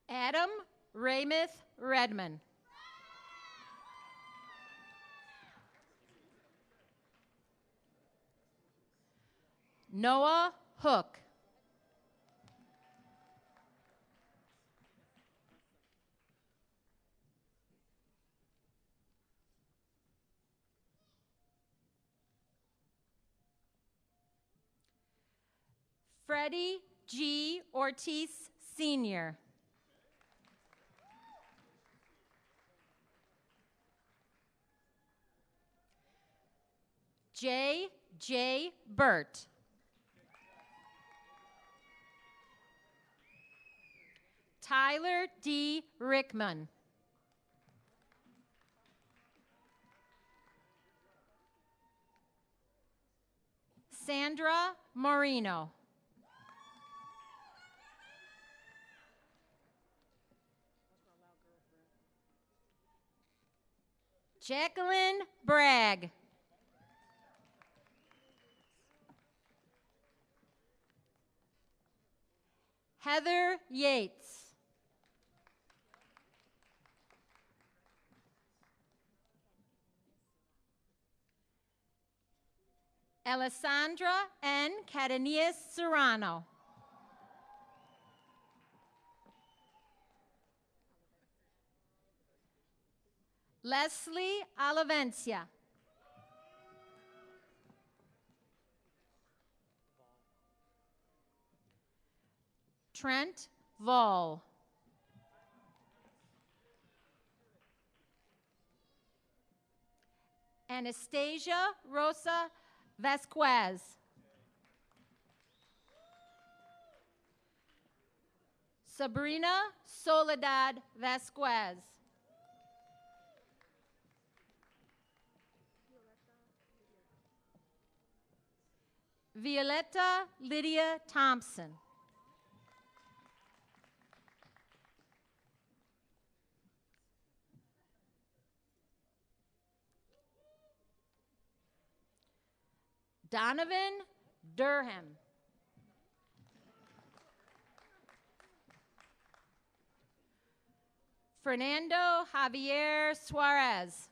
Adam Raymith Redman. Noah Hook. Freddie G. Ortiz Sr. J. J. Burt. Tyler D. Rickman. Sandra Moreno. Jacqueline Bragg. Heather Yates. Alessandra N. Cadenias Serrano. Leslie Alavencia. Trent Vall. Anastasia Rosa Vasquez. Sabrina Soledad Vasquez. Violetta Lydia Thompson. Donovan Durham. Fernando Javier Suarez.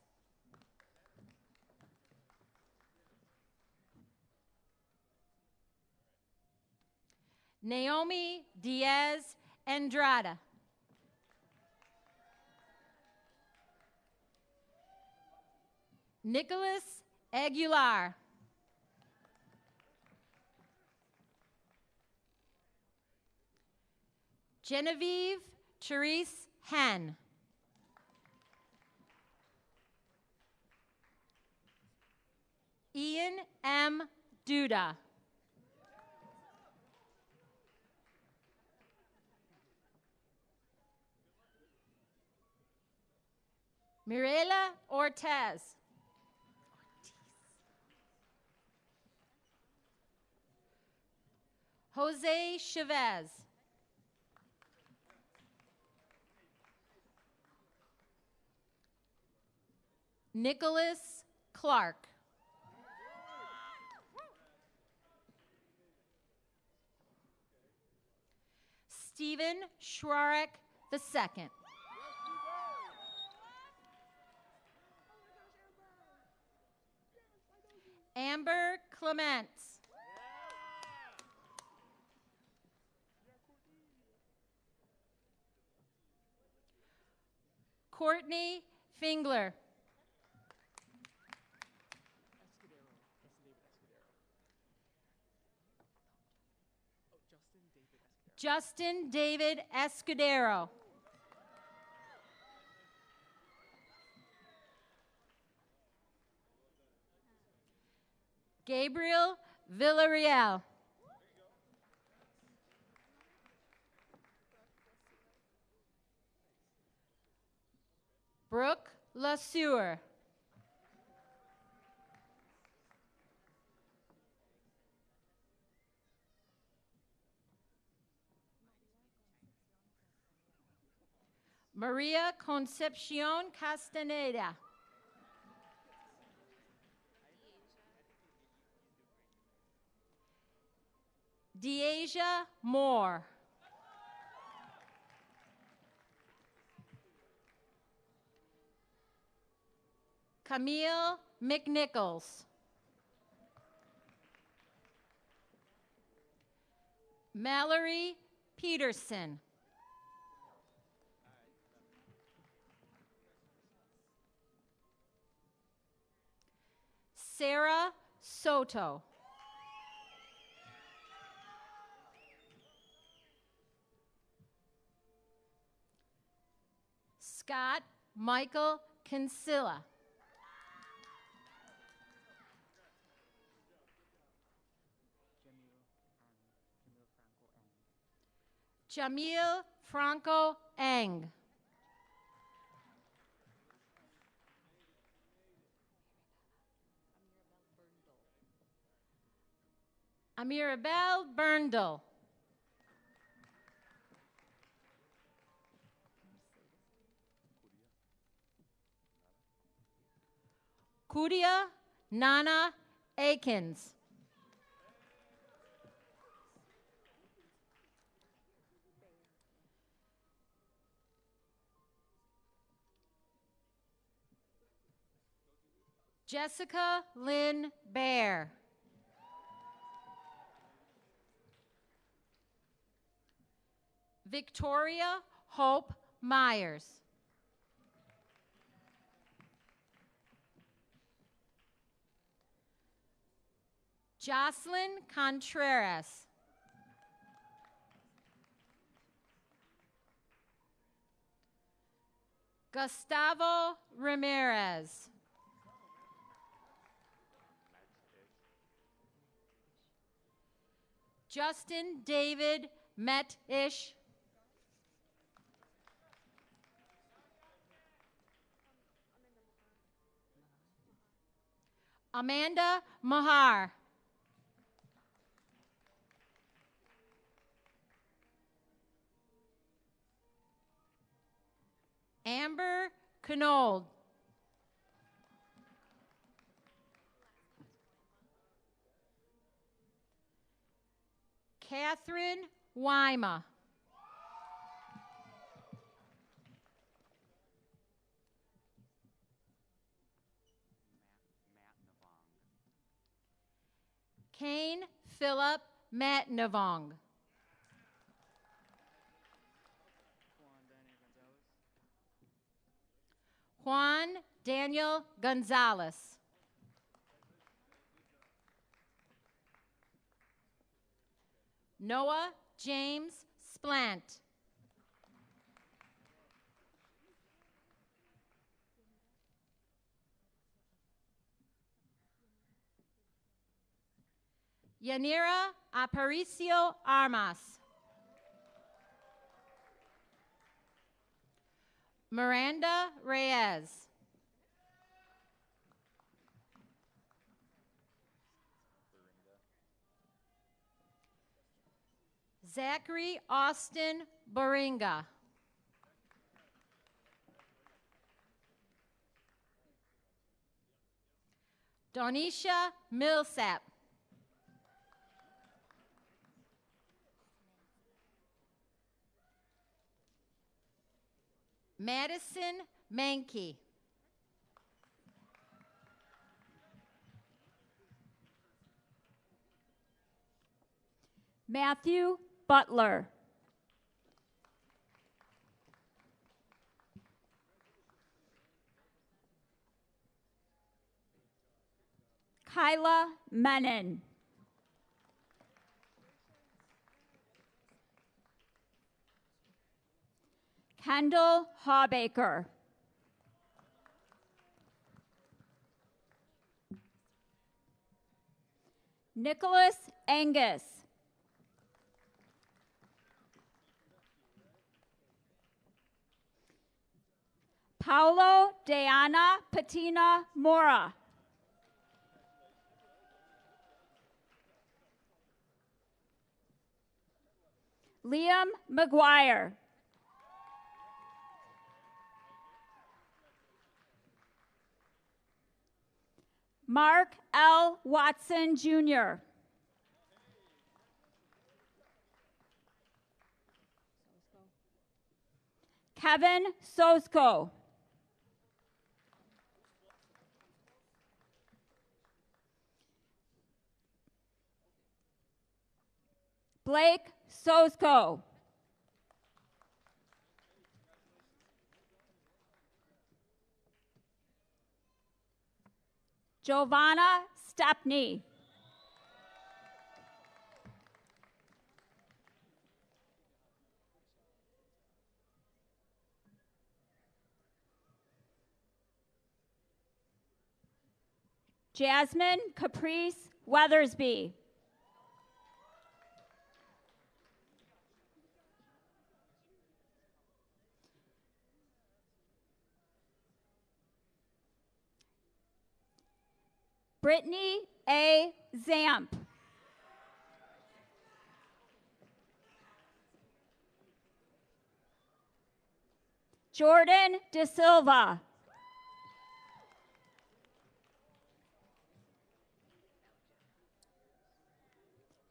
Naomi Diaz Andrada. Nicholas Aguilar. Genevieve Therese Hen. Ian M. Duda. Mirela Ortez. Jose Chavez. Nicholas Clark. Stephen Schwarek II. Amber Clements. Courtney Fingler. Justin David Escudero. Gabriel Villarreal. Brooke LaSure. Maria Concepcion Castaneda. Deasia Moore. Camille McNichols. Mallory Peterson. Sarah Soto. Scott Michael Kinsilla. Jamil Franco Eng. Amirabel Berndl. Kudia Nana Akins. Jessica Lynn Bear. Victoria Hope Myers. Jocelyn Contreras. Gustavo Ramirez. Justin David Metish. Amanda Mahar. Amber Knold. Catherine Wyma. Kane Philip Matnavong. Juan Daniel Gonzalez. Noah James Splant. Yanira Aparicio Armas. Miranda Reyes. Zachary Austin Boringa. Donisha Millsap. Madison Mankey. Matthew Butler. Kyla Menon. Kendall Hawbaker. Nicholas Angus. Paulo Diana Patina Mora. Liam McGuire. Mark L. Watson, Jr. Kevin Sosko. Blake Sosko. Giovanna Stepney. Jasmine Caprice Weathersby. Brittany A. Zamp. Jordan De Silva.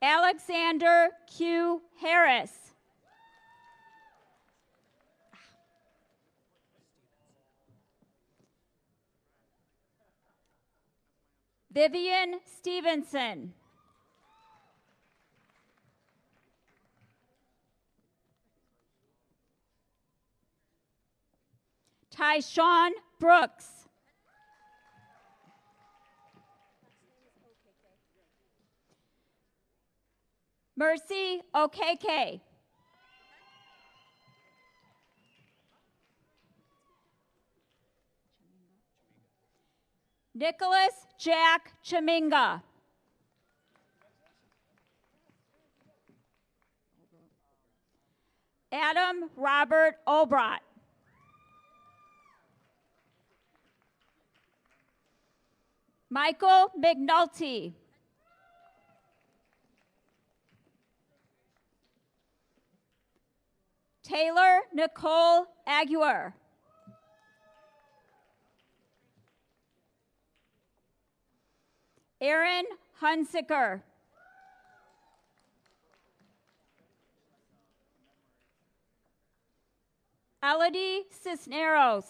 Alexander Q. Harris. Vivian Stevenson. Tyshawn Brooks. Mercy Okeke. Nicholas Jack Chaminga. Adam Robert Obrot. Michael McNulty. Taylor Nicole Aguirre. Aaron Hunsicker. Elodie Cisneros.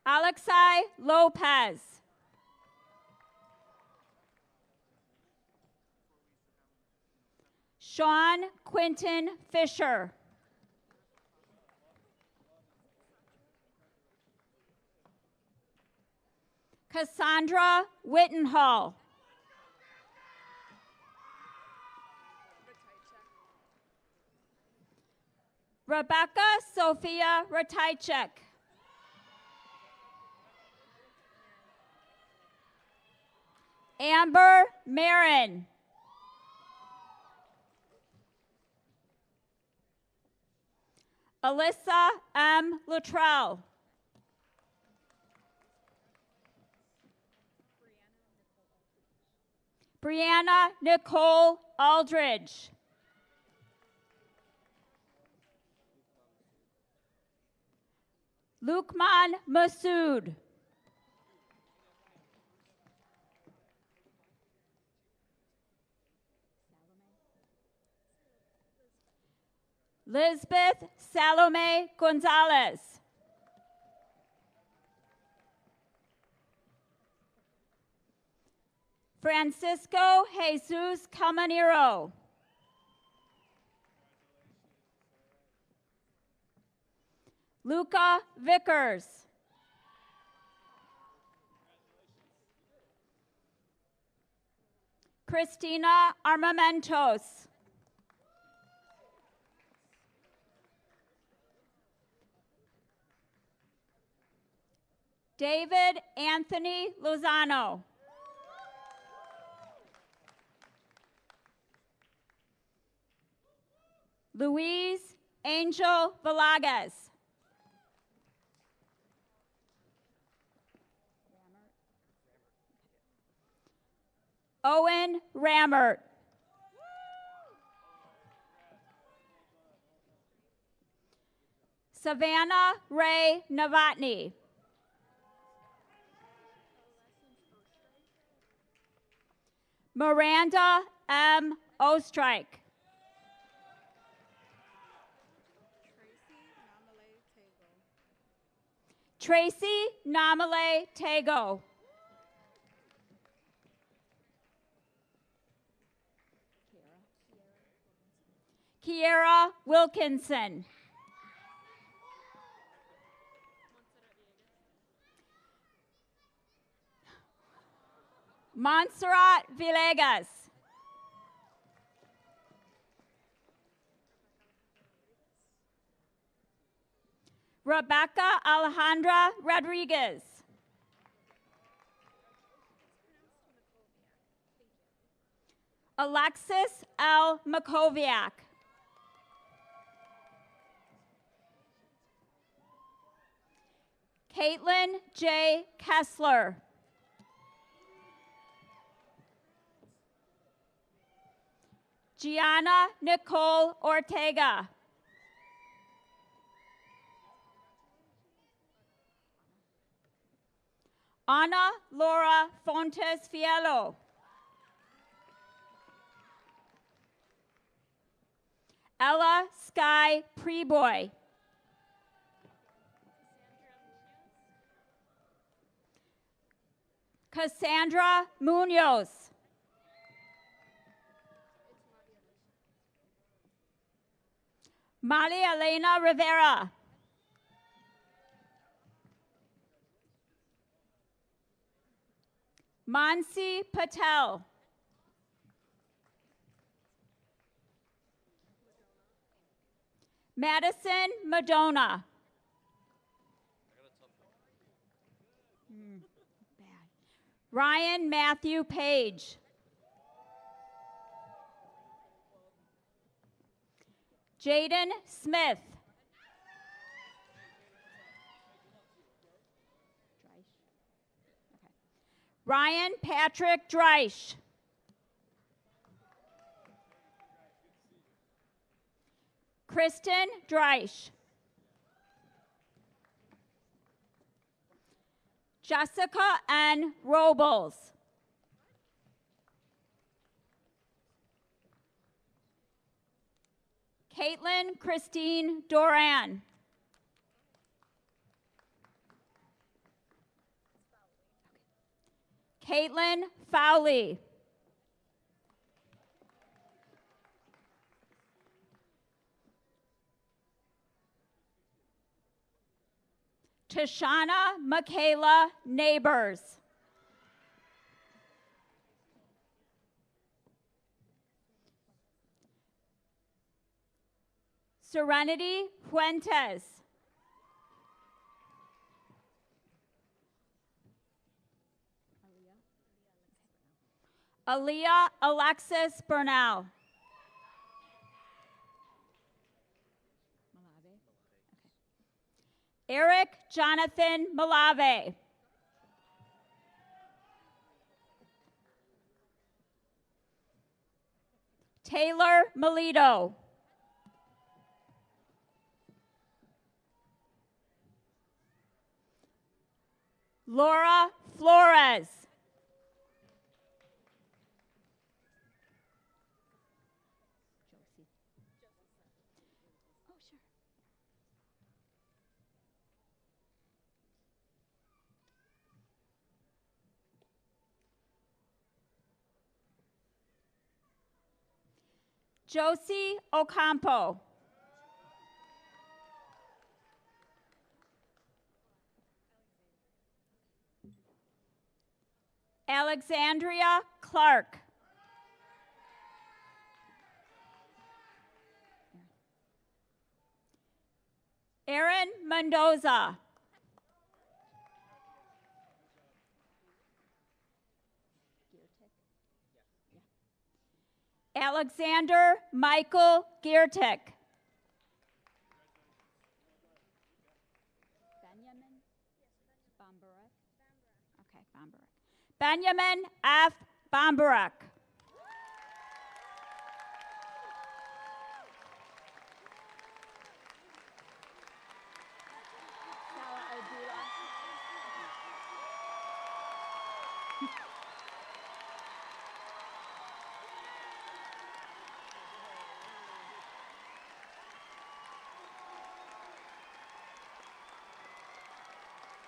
Alexei Lopez. Sean Quinton Fisher. Cassandra Wittenhall. Rebecca Sophia Ratajczyk. Amber Marin. Alyssa M. Luttrell. Brianna Nicole Aldridge. Lukman Masood. Lisbeth Salome Gonzalez. Francisco Jesus Caminero. Luca Vickers. Christina Armamentos. David Anthony Lozano. Louise Angel Valagas. Owen Rammert. Savannah Ray Novotny. Miranda M. Ostrike. Tracy Namale Tago. Kiera Wilkinson. Montserrat Villegas. Rebecca Alejandra Rodriguez. Alexis L. Makoviak. Caitlin J. Kessler. Gianna Nicole Ortega. Ana Laura Fontes Fiello. Ella Sky Preboy. Cassandra Munoz. Maria Elena Rivera. Mansi Patel. Madison Madonna. Ryan Matthew Page. Jaden Smith. Ryan Patrick Dreisch. Kristen Dreisch. Jessica N. Robles. Caitlin Christine Doran. Caitlin Fowley. Tashana Michaela Neighbors. Serenity Fuentes. Aaliyah Alexis Bernal. Eric Jonathan Malave. Taylor Melito. Laura Flores. Josie Ocampo. Alexandria Clark. Aaron Mendoza. Alexander Michael Giertek. Benjamin Bombarek. Okay, Bombarek. Benjamin F. Bombarek.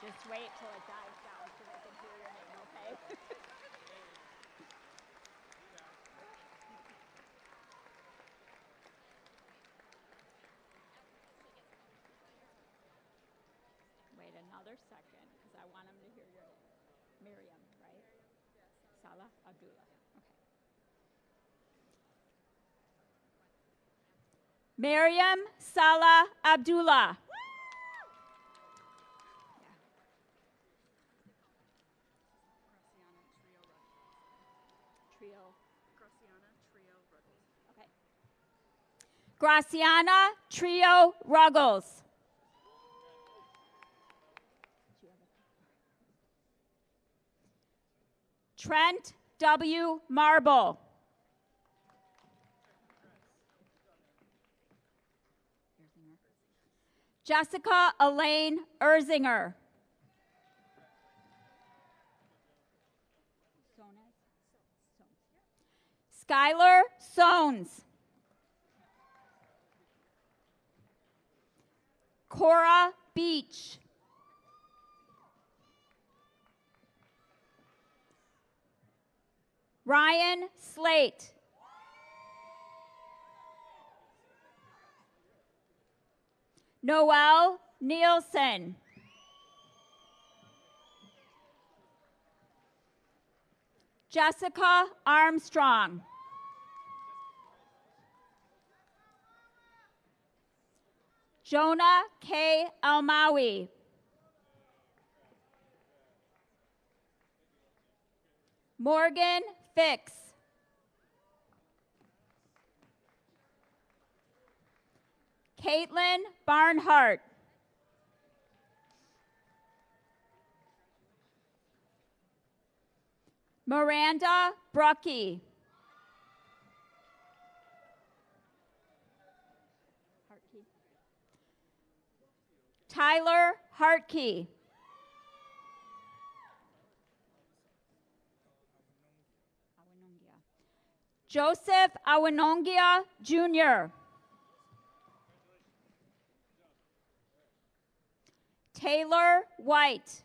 Just wait till it dies down so they can hear your name, okay? Wait another second, because I want them to hear your name. Miriam, right? Salah Abdullah. Okay. Miriam Salah Abdullah. Graciana Trio Ruggles. Trent W. Marble. Jessica Elaine Erzinger. Skylar Sones. Cora Beach. Ryan Slate. Noel Nielsen. Jessica Armstrong. Jonah K. Almawi. Morgan Fix. Caitlin Barnhart. Miranda Brucky. Tyler Hartkey. Joseph Awinongia Jr. Taylor White.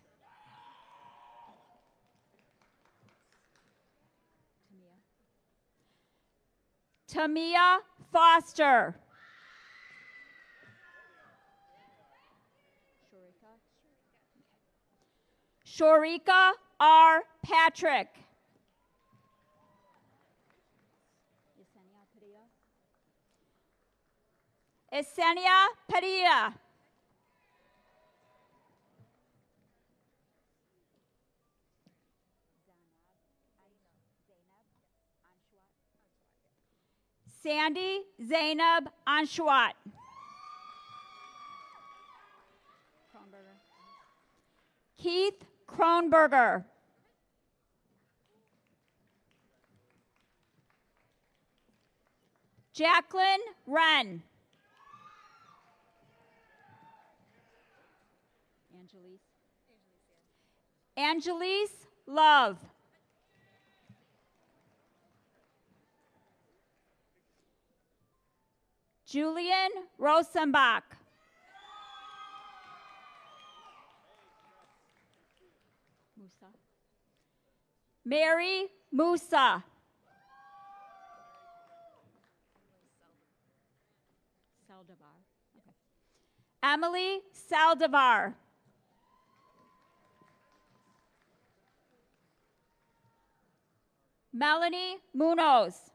Tamia Foster. Shorika R. Patrick. Esenia Padilla. Sandy Zainab Anshwat. Keith Kronberger. Jacqueline Wren. Angelise Love. Julian Rosenbach. Mary Musa. Emily Saldivar. Melanie Munoz.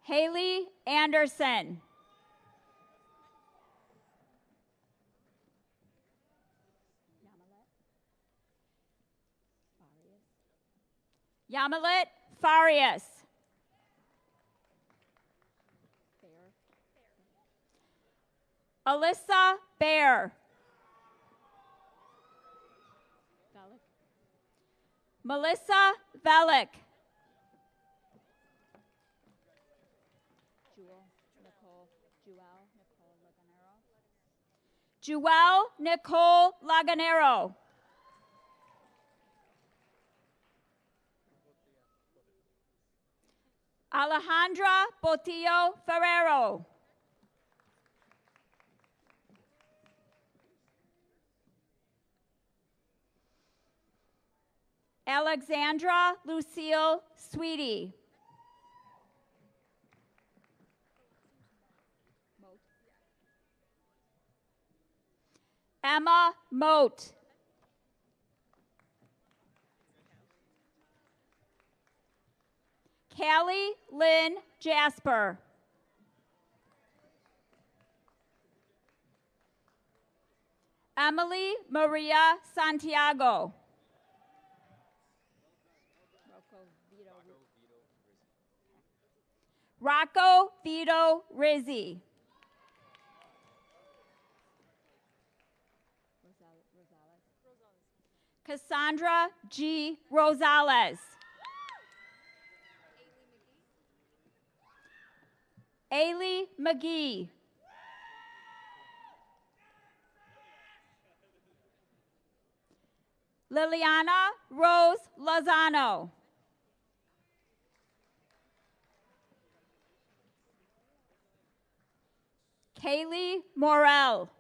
Haley Anderson. Yamalit Farias. Alyssa Bear. Melissa Velick. Jewel Nicole Laganero. Alejandra Botillo Ferrero. Alexandra Lucille Sweetie. Emma Moat. Callie Lynn Jasper. Emily Maria Santiago. Rocco Vito Rizzi. Cassandra G. Rosales. Ailey McGee. Liliana Rose Lozano. Kaylee Morel.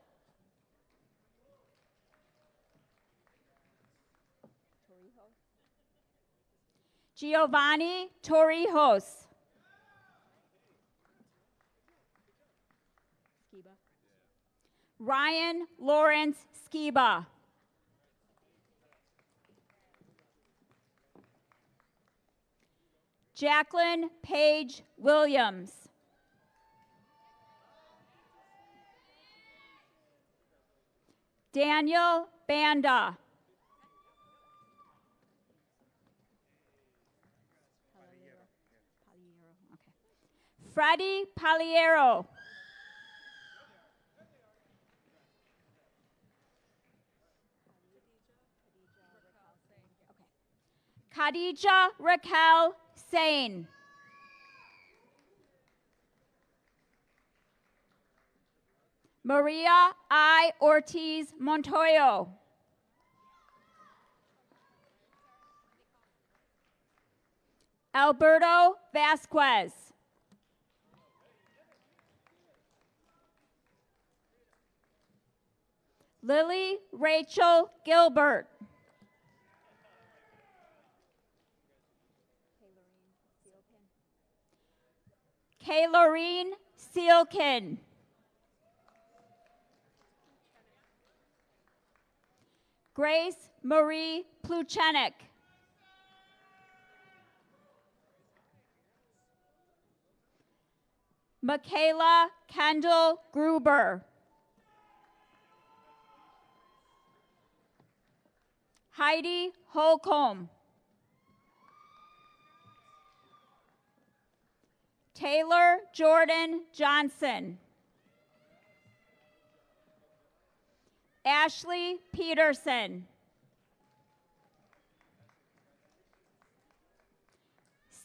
Giovanni Torrijos. Ryan Lawrence Skiba. Jacqueline Paige Williams. Daniel Banda. Freddie Paliero. Khadija Raquel Sane. Maria I. Ortiz Montoyo. Alberto Vasquez. Lily Rachel Gilbert. Kaylorine Sealkin. Grace Marie Pluchenik. Michaela Kendall Gruber. Heidi Holcomb. Taylor Jordan Johnson. Ashley Peterson.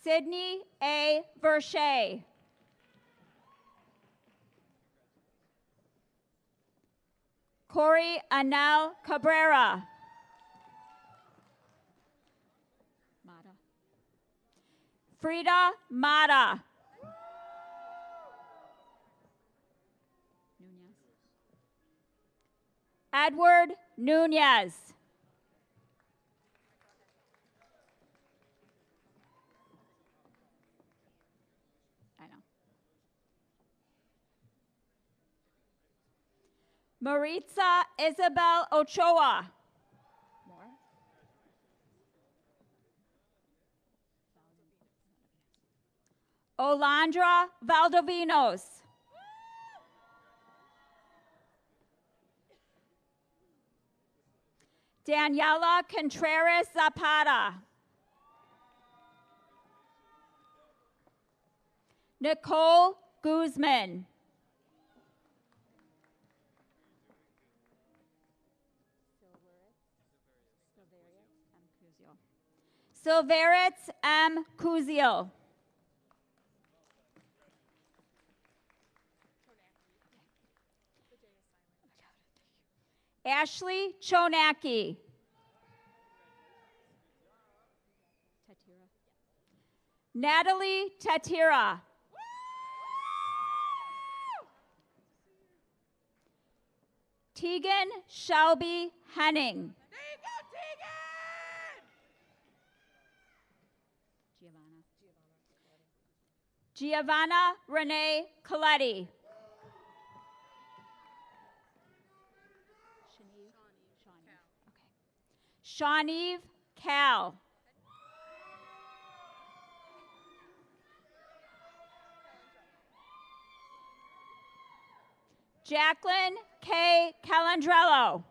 Sydney A. Verche. Corey Anel Cabrera. Frida Mata. Edward Nunez. I know. Maritza Isabel Ochoa. More. Olandra Valdovinos. Daniela Contreras Zapata. Nicole Guzman. Silveritz M. Kuzil. Ashley Chonacki. Natalie Tatira. Tegan Shelby Henning. Giovanna Renee Coletti. Shawneve Cal. Jacqueline K. Calandrello.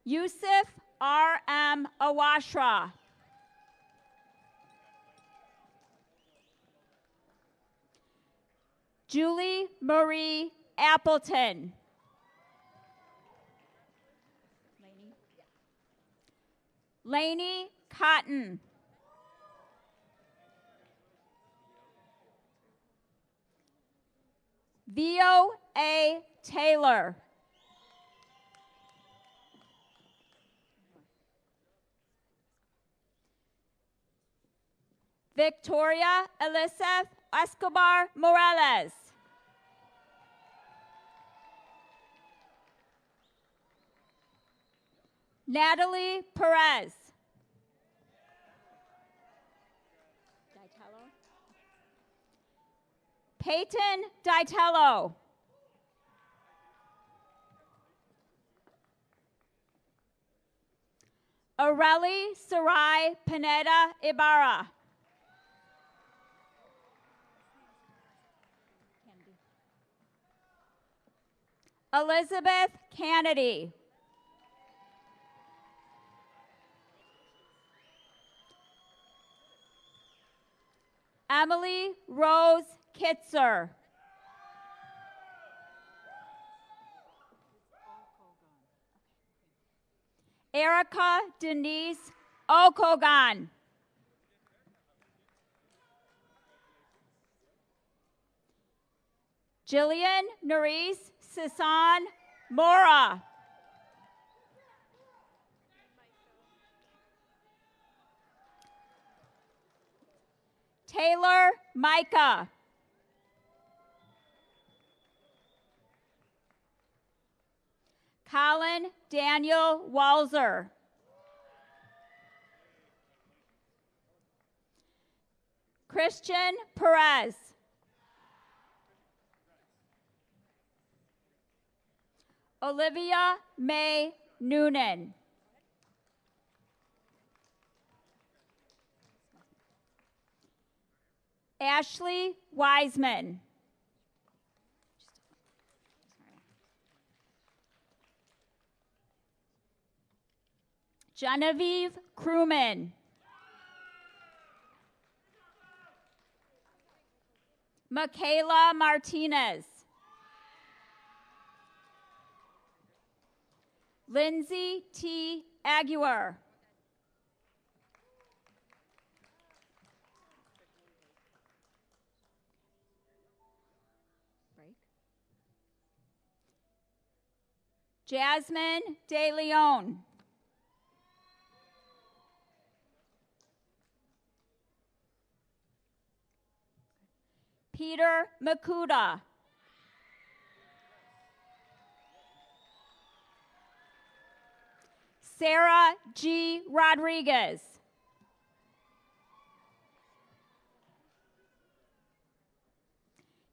Yusuf R. M. Awashra. Julie Marie Appleton. Lainey Cotton. Vio A. Taylor. Victoria Elizabeth Escobar Morales. Natalie Perez. Peyton Ditello. Aurelie Sarai Pineda Ibarra. Elizabeth Kennedy. Emily Rose Kitzer. Erica Denise Okogan. Jillian Nerisse Sisson Mora. Taylor Micah. Colin Daniel Walzer. Christian Perez. Olivia May Noonan. Ashley Wiseman. Genevieve Crewman. Michaela Martinez. Lindsay T. Aguirre. Jasmine De Leon. Peter Makuda. Sarah G. Rodriguez.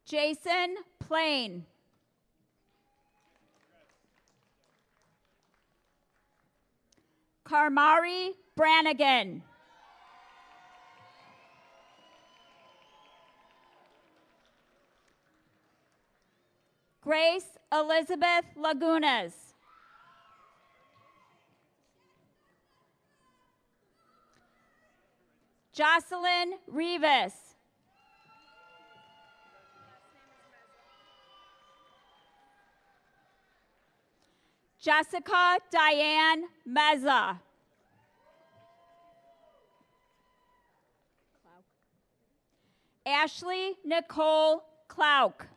Jason Plain. Karmari Brannigan. Grace Elizabeth Lagunas. Jocelyn Rivas. Jessica Diane Meza. Ashley Nicole Klauk.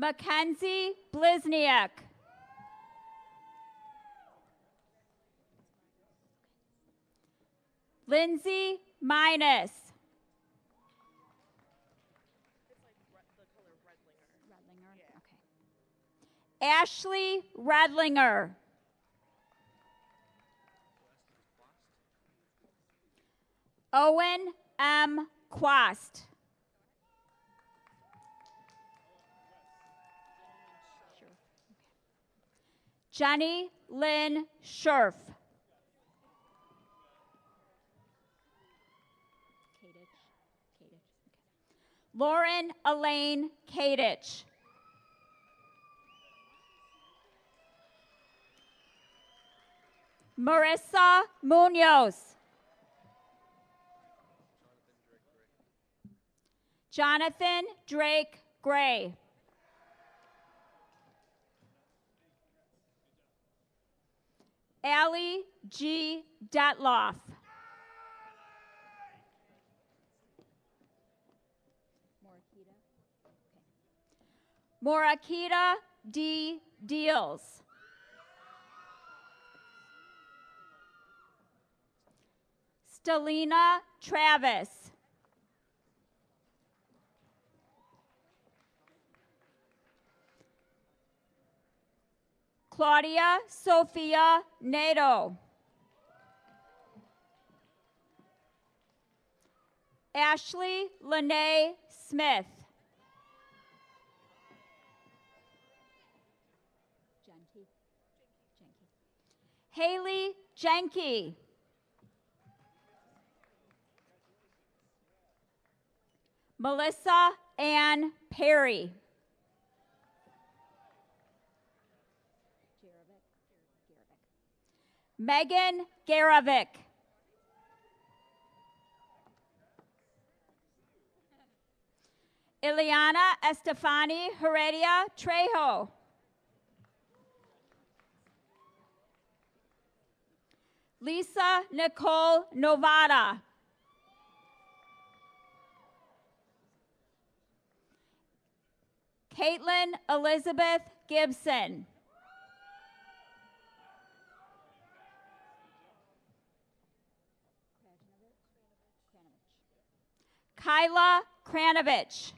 Mackenzie Blizniak. Lindsay Minus. Ashley Redlinger. Owen M. Quast. Jenny Lynn Scherf. Lauren Elaine Kadich. Marissa Munoz. Jonathan Drake Gray. Allie G. Detloff. Morakita D. Deals. Stelina Travis. Claudia Sophia Nato. Ashley Lene Smith. Haley Jenke. Melissa Ann Perry. Megan Garovic. Ileana Estefani Heredia Trejo. Lisa Nicole Novata. Caitlin Elizabeth Gibson. Kyla Kranovich.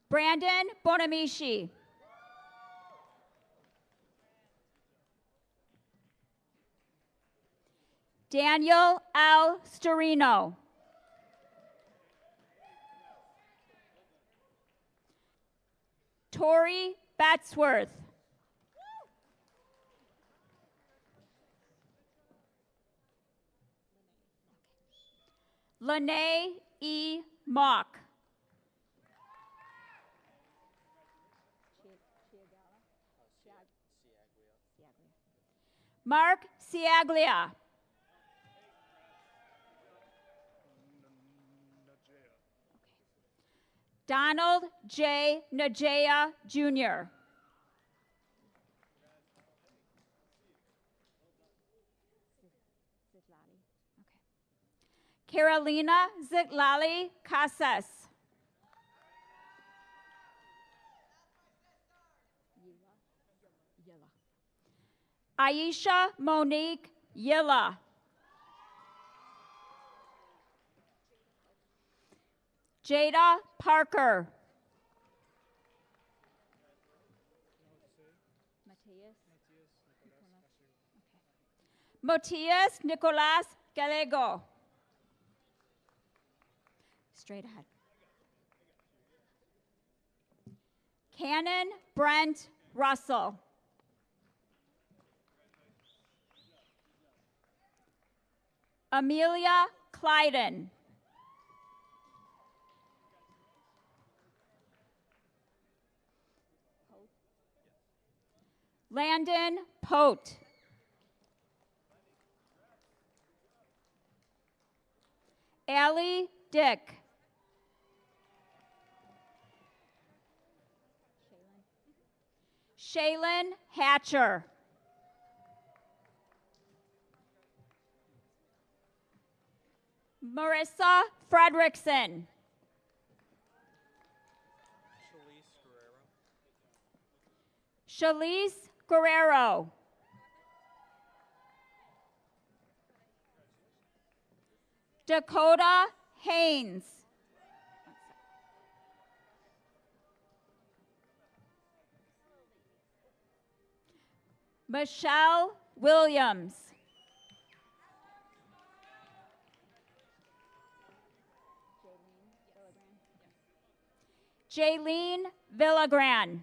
Brandon Bonamici. Daniel L. Storino. Tori Batsworth. Lene E. Mock. Mark Ciaglia. Donald J. Najea Jr. Carolina Zitlali Casas. Aisha Monique Yilla. Jada Parker. Matias Nicolas Gallego. Straight ahead. Cannon Brent Russell. Amelia Clyden. Landon Pote. Allie Dick. Shaylin Hatcher. Marissa Fredrickson. Shalise Guerrero. Dakota Haynes. Michelle Williams. Jaylene Villagran.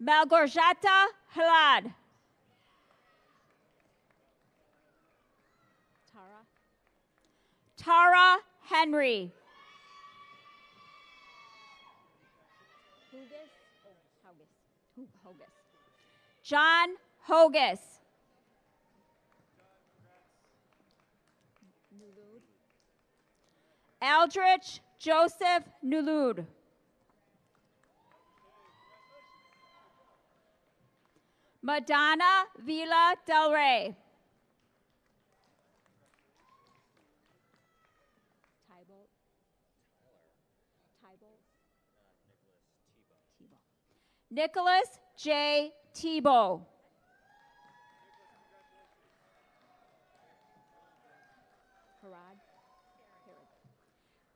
Malgorzata Halad. Tara Henry. John Hogus. Aldrich Joseph Nulud. Madonna Villa Del Rey. Nicholas J. Tebow.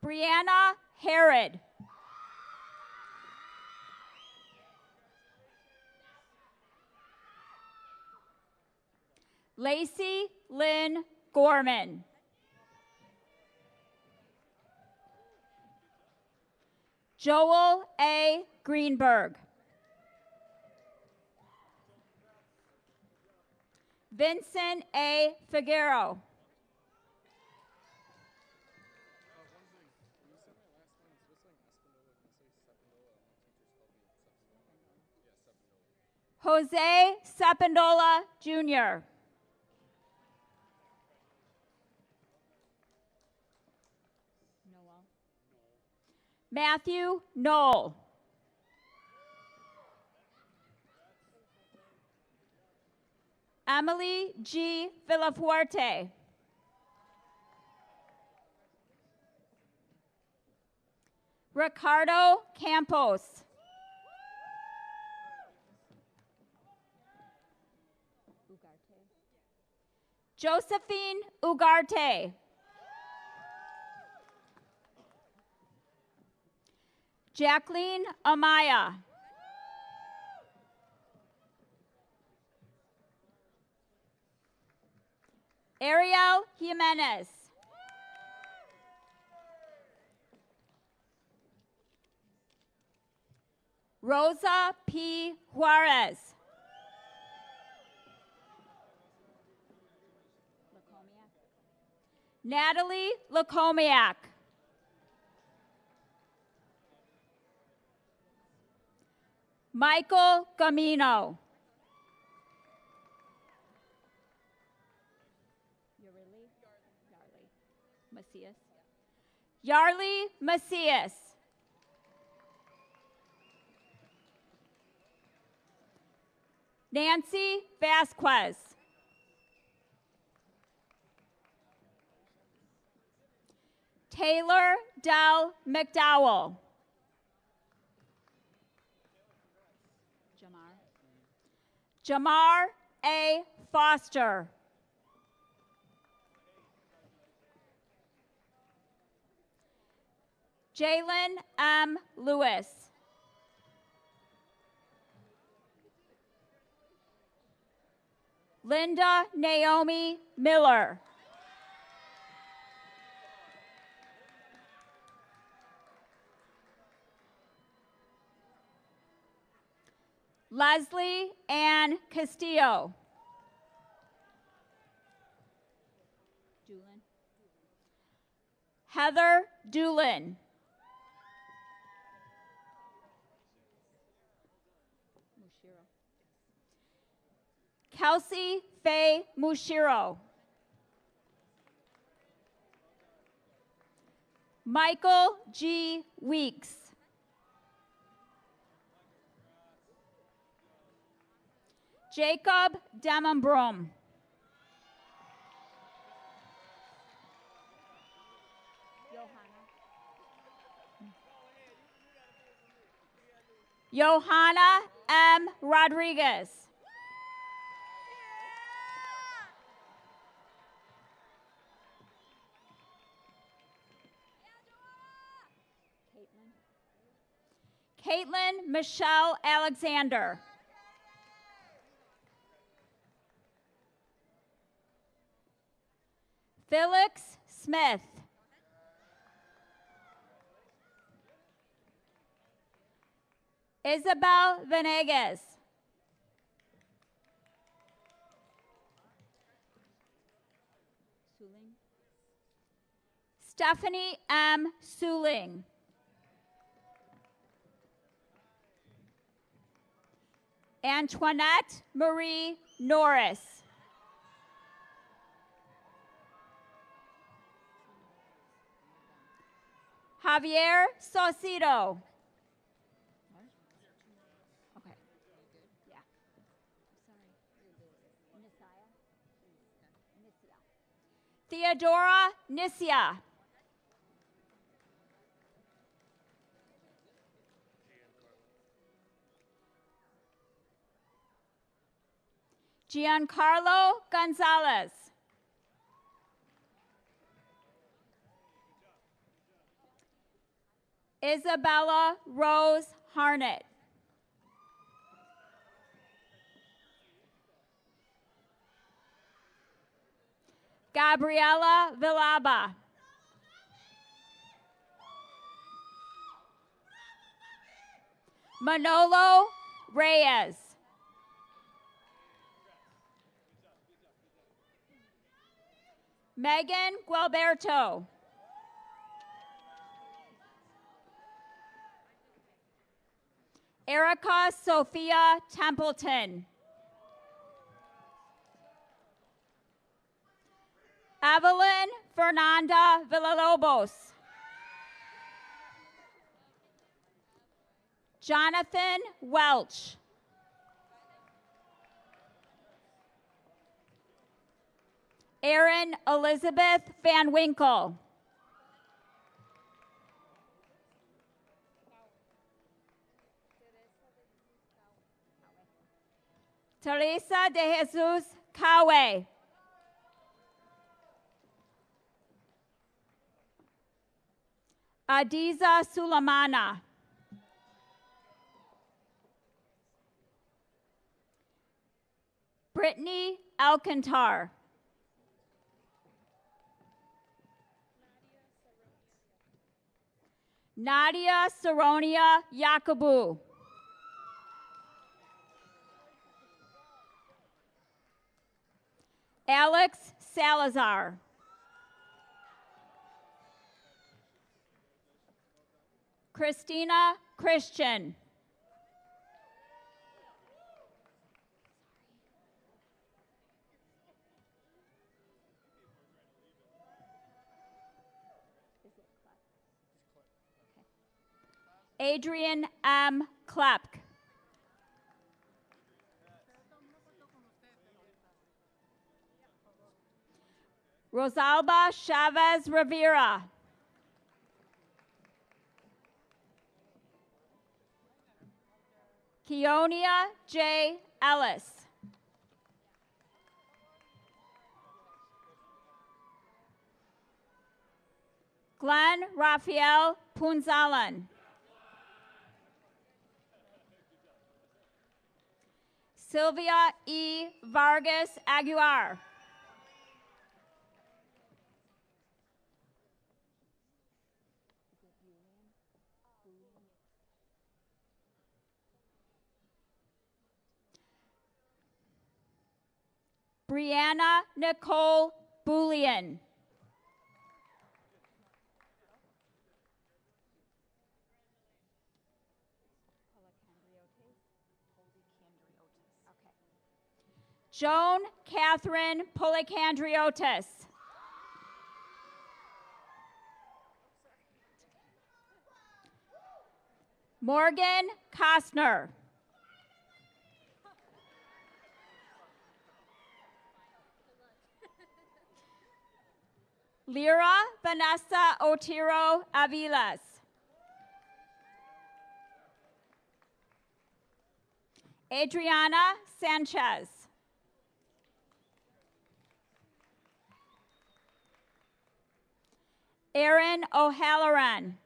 Brianna Herod. Lacey Lynn Gorman. Joel A. Greenberg. Vincent A. Figueroa. Jose Sapandola Jr. Matthew Knoll. Emily G. Villafuerte. Ricardo Campos. Josephine Ugarte. Jacqueline Amaya. Ariel Jimenez. Rosa P. Juarez. Natalie Lacomiak. Michael Gamino. Yarly Macias. Nancy Vasquez. Taylor Del McDowell. Jamar A. Foster. Jalen M. Lewis. Linda Naomi Miller. Leslie Ann Castillo. Doolin. Heather Doolin. Mushiro. Kelsey Faye Mushiro. Michael G. Weeks. Jacob Demambrom. Johanna M. Rodriguez. Caitlin Michelle Alexander. Felix Smith. Isabel Venegas. Stephanie M. Suling. Antoinette Marie Norris. Javier Saucedo. Okay. Yeah. Sorry. Theodora Nisia. Giancarlo Gonzalez. Isabella Rose Harnett. Gabriela Villaba. Manolo Reyes. Megan Gualberto. Erica Sophia Templeton. Evelyn Fernanda Villalobos. Jonathan Welch. Erin Elizabeth Van Winkle. Teresa de Jesus Kawe. Adiza Sulamana. Brittany Alcantar. Nadia Saronia Yakubu. Alex Salazar. Christina Christian. Adrian M. Klepk. Rosalba Chavez Rivera. Keonia J. Ellis. Glenn Rafael Punzalan. Sylvia E. Vargas Aguiar. Brianna Nicole Boulian. Joan Catherine Policandriotis. Morgan Costner. Lyra Vanessa Otero Aviles. Adriana Sanchez. Erin O'Halloran.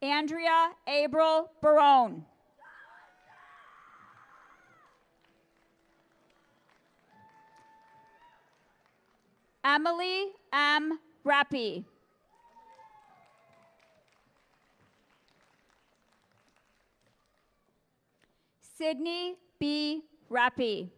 Andrea Abril Barone. Emily M. Rappi. Sydney B. Rappi.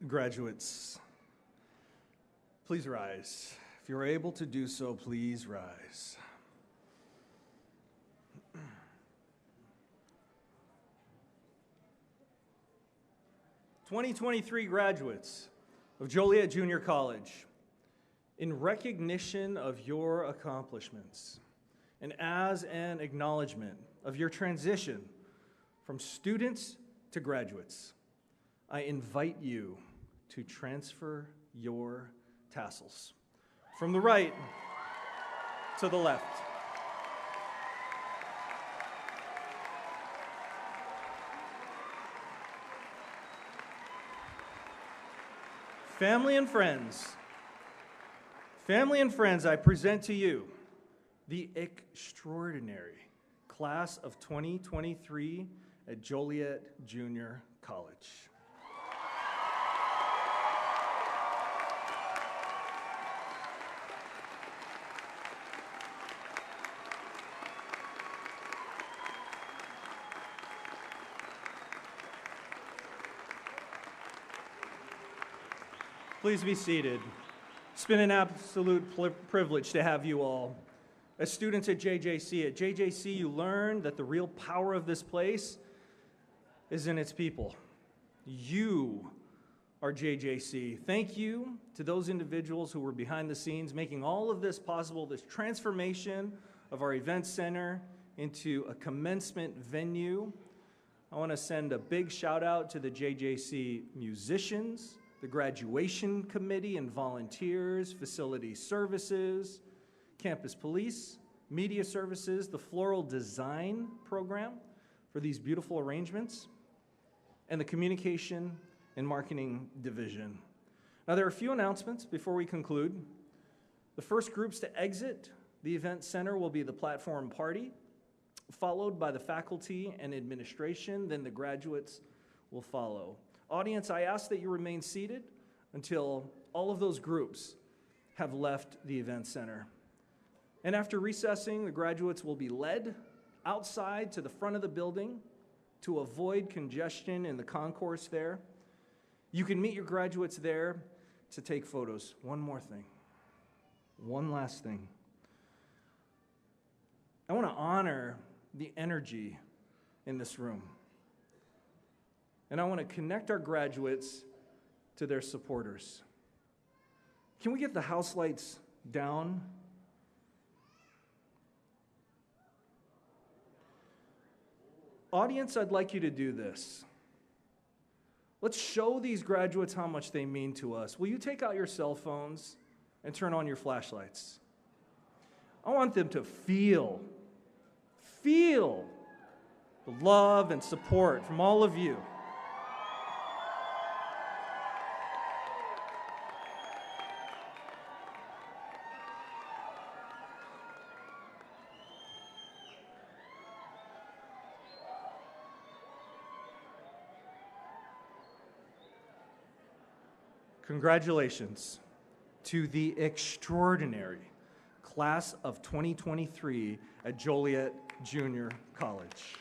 Graduates, please rise. If you're able to do so, please rise. "2023 graduates of Joliet Junior College, in recognition of your accomplishments and as an acknowledgement of your transition from students to graduates, I invite you to transfer your tassels from the right to the left. Family and friends, I present to you the extraordinary class of 2023 at Joliet Junior College. Please be seated. It's been an absolute privilege to have you all. As students at JJC, you learn that the real power of this place is in its people. You are JJC. Thank you to those individuals who were behind the scenes making all of this possible, this transformation of our event center into a commencement venue. I want to send a big shout out to the JJC musicians, the graduation committee and volunteers, facility services, campus police, media services, the floral design program for these beautiful arrangements, and the communication and marketing division. Now, there are a few announcements before we conclude. The first groups to exit the event center will be the platform party, followed by the faculty and administration, then the graduates will follow. Audience, I ask that you remain seated until all of those groups have left the event center. And after recessing, the graduates will be led outside to the front of the building to avoid congestion in the concourse there. You can meet your graduates there to take photos. One more thing. One last thing. I want to honor the energy in this room. And I want to connect our graduates to their supporters. Can we get the house lights down? Audience, I'd like you to do this. Let's show these graduates how much they mean to us. Will you take out your cell phones and turn on your flashlights? I want them to feel the love and support from all of you. Congratulations to the extraordinary class of 2023 at Joliet Junior College.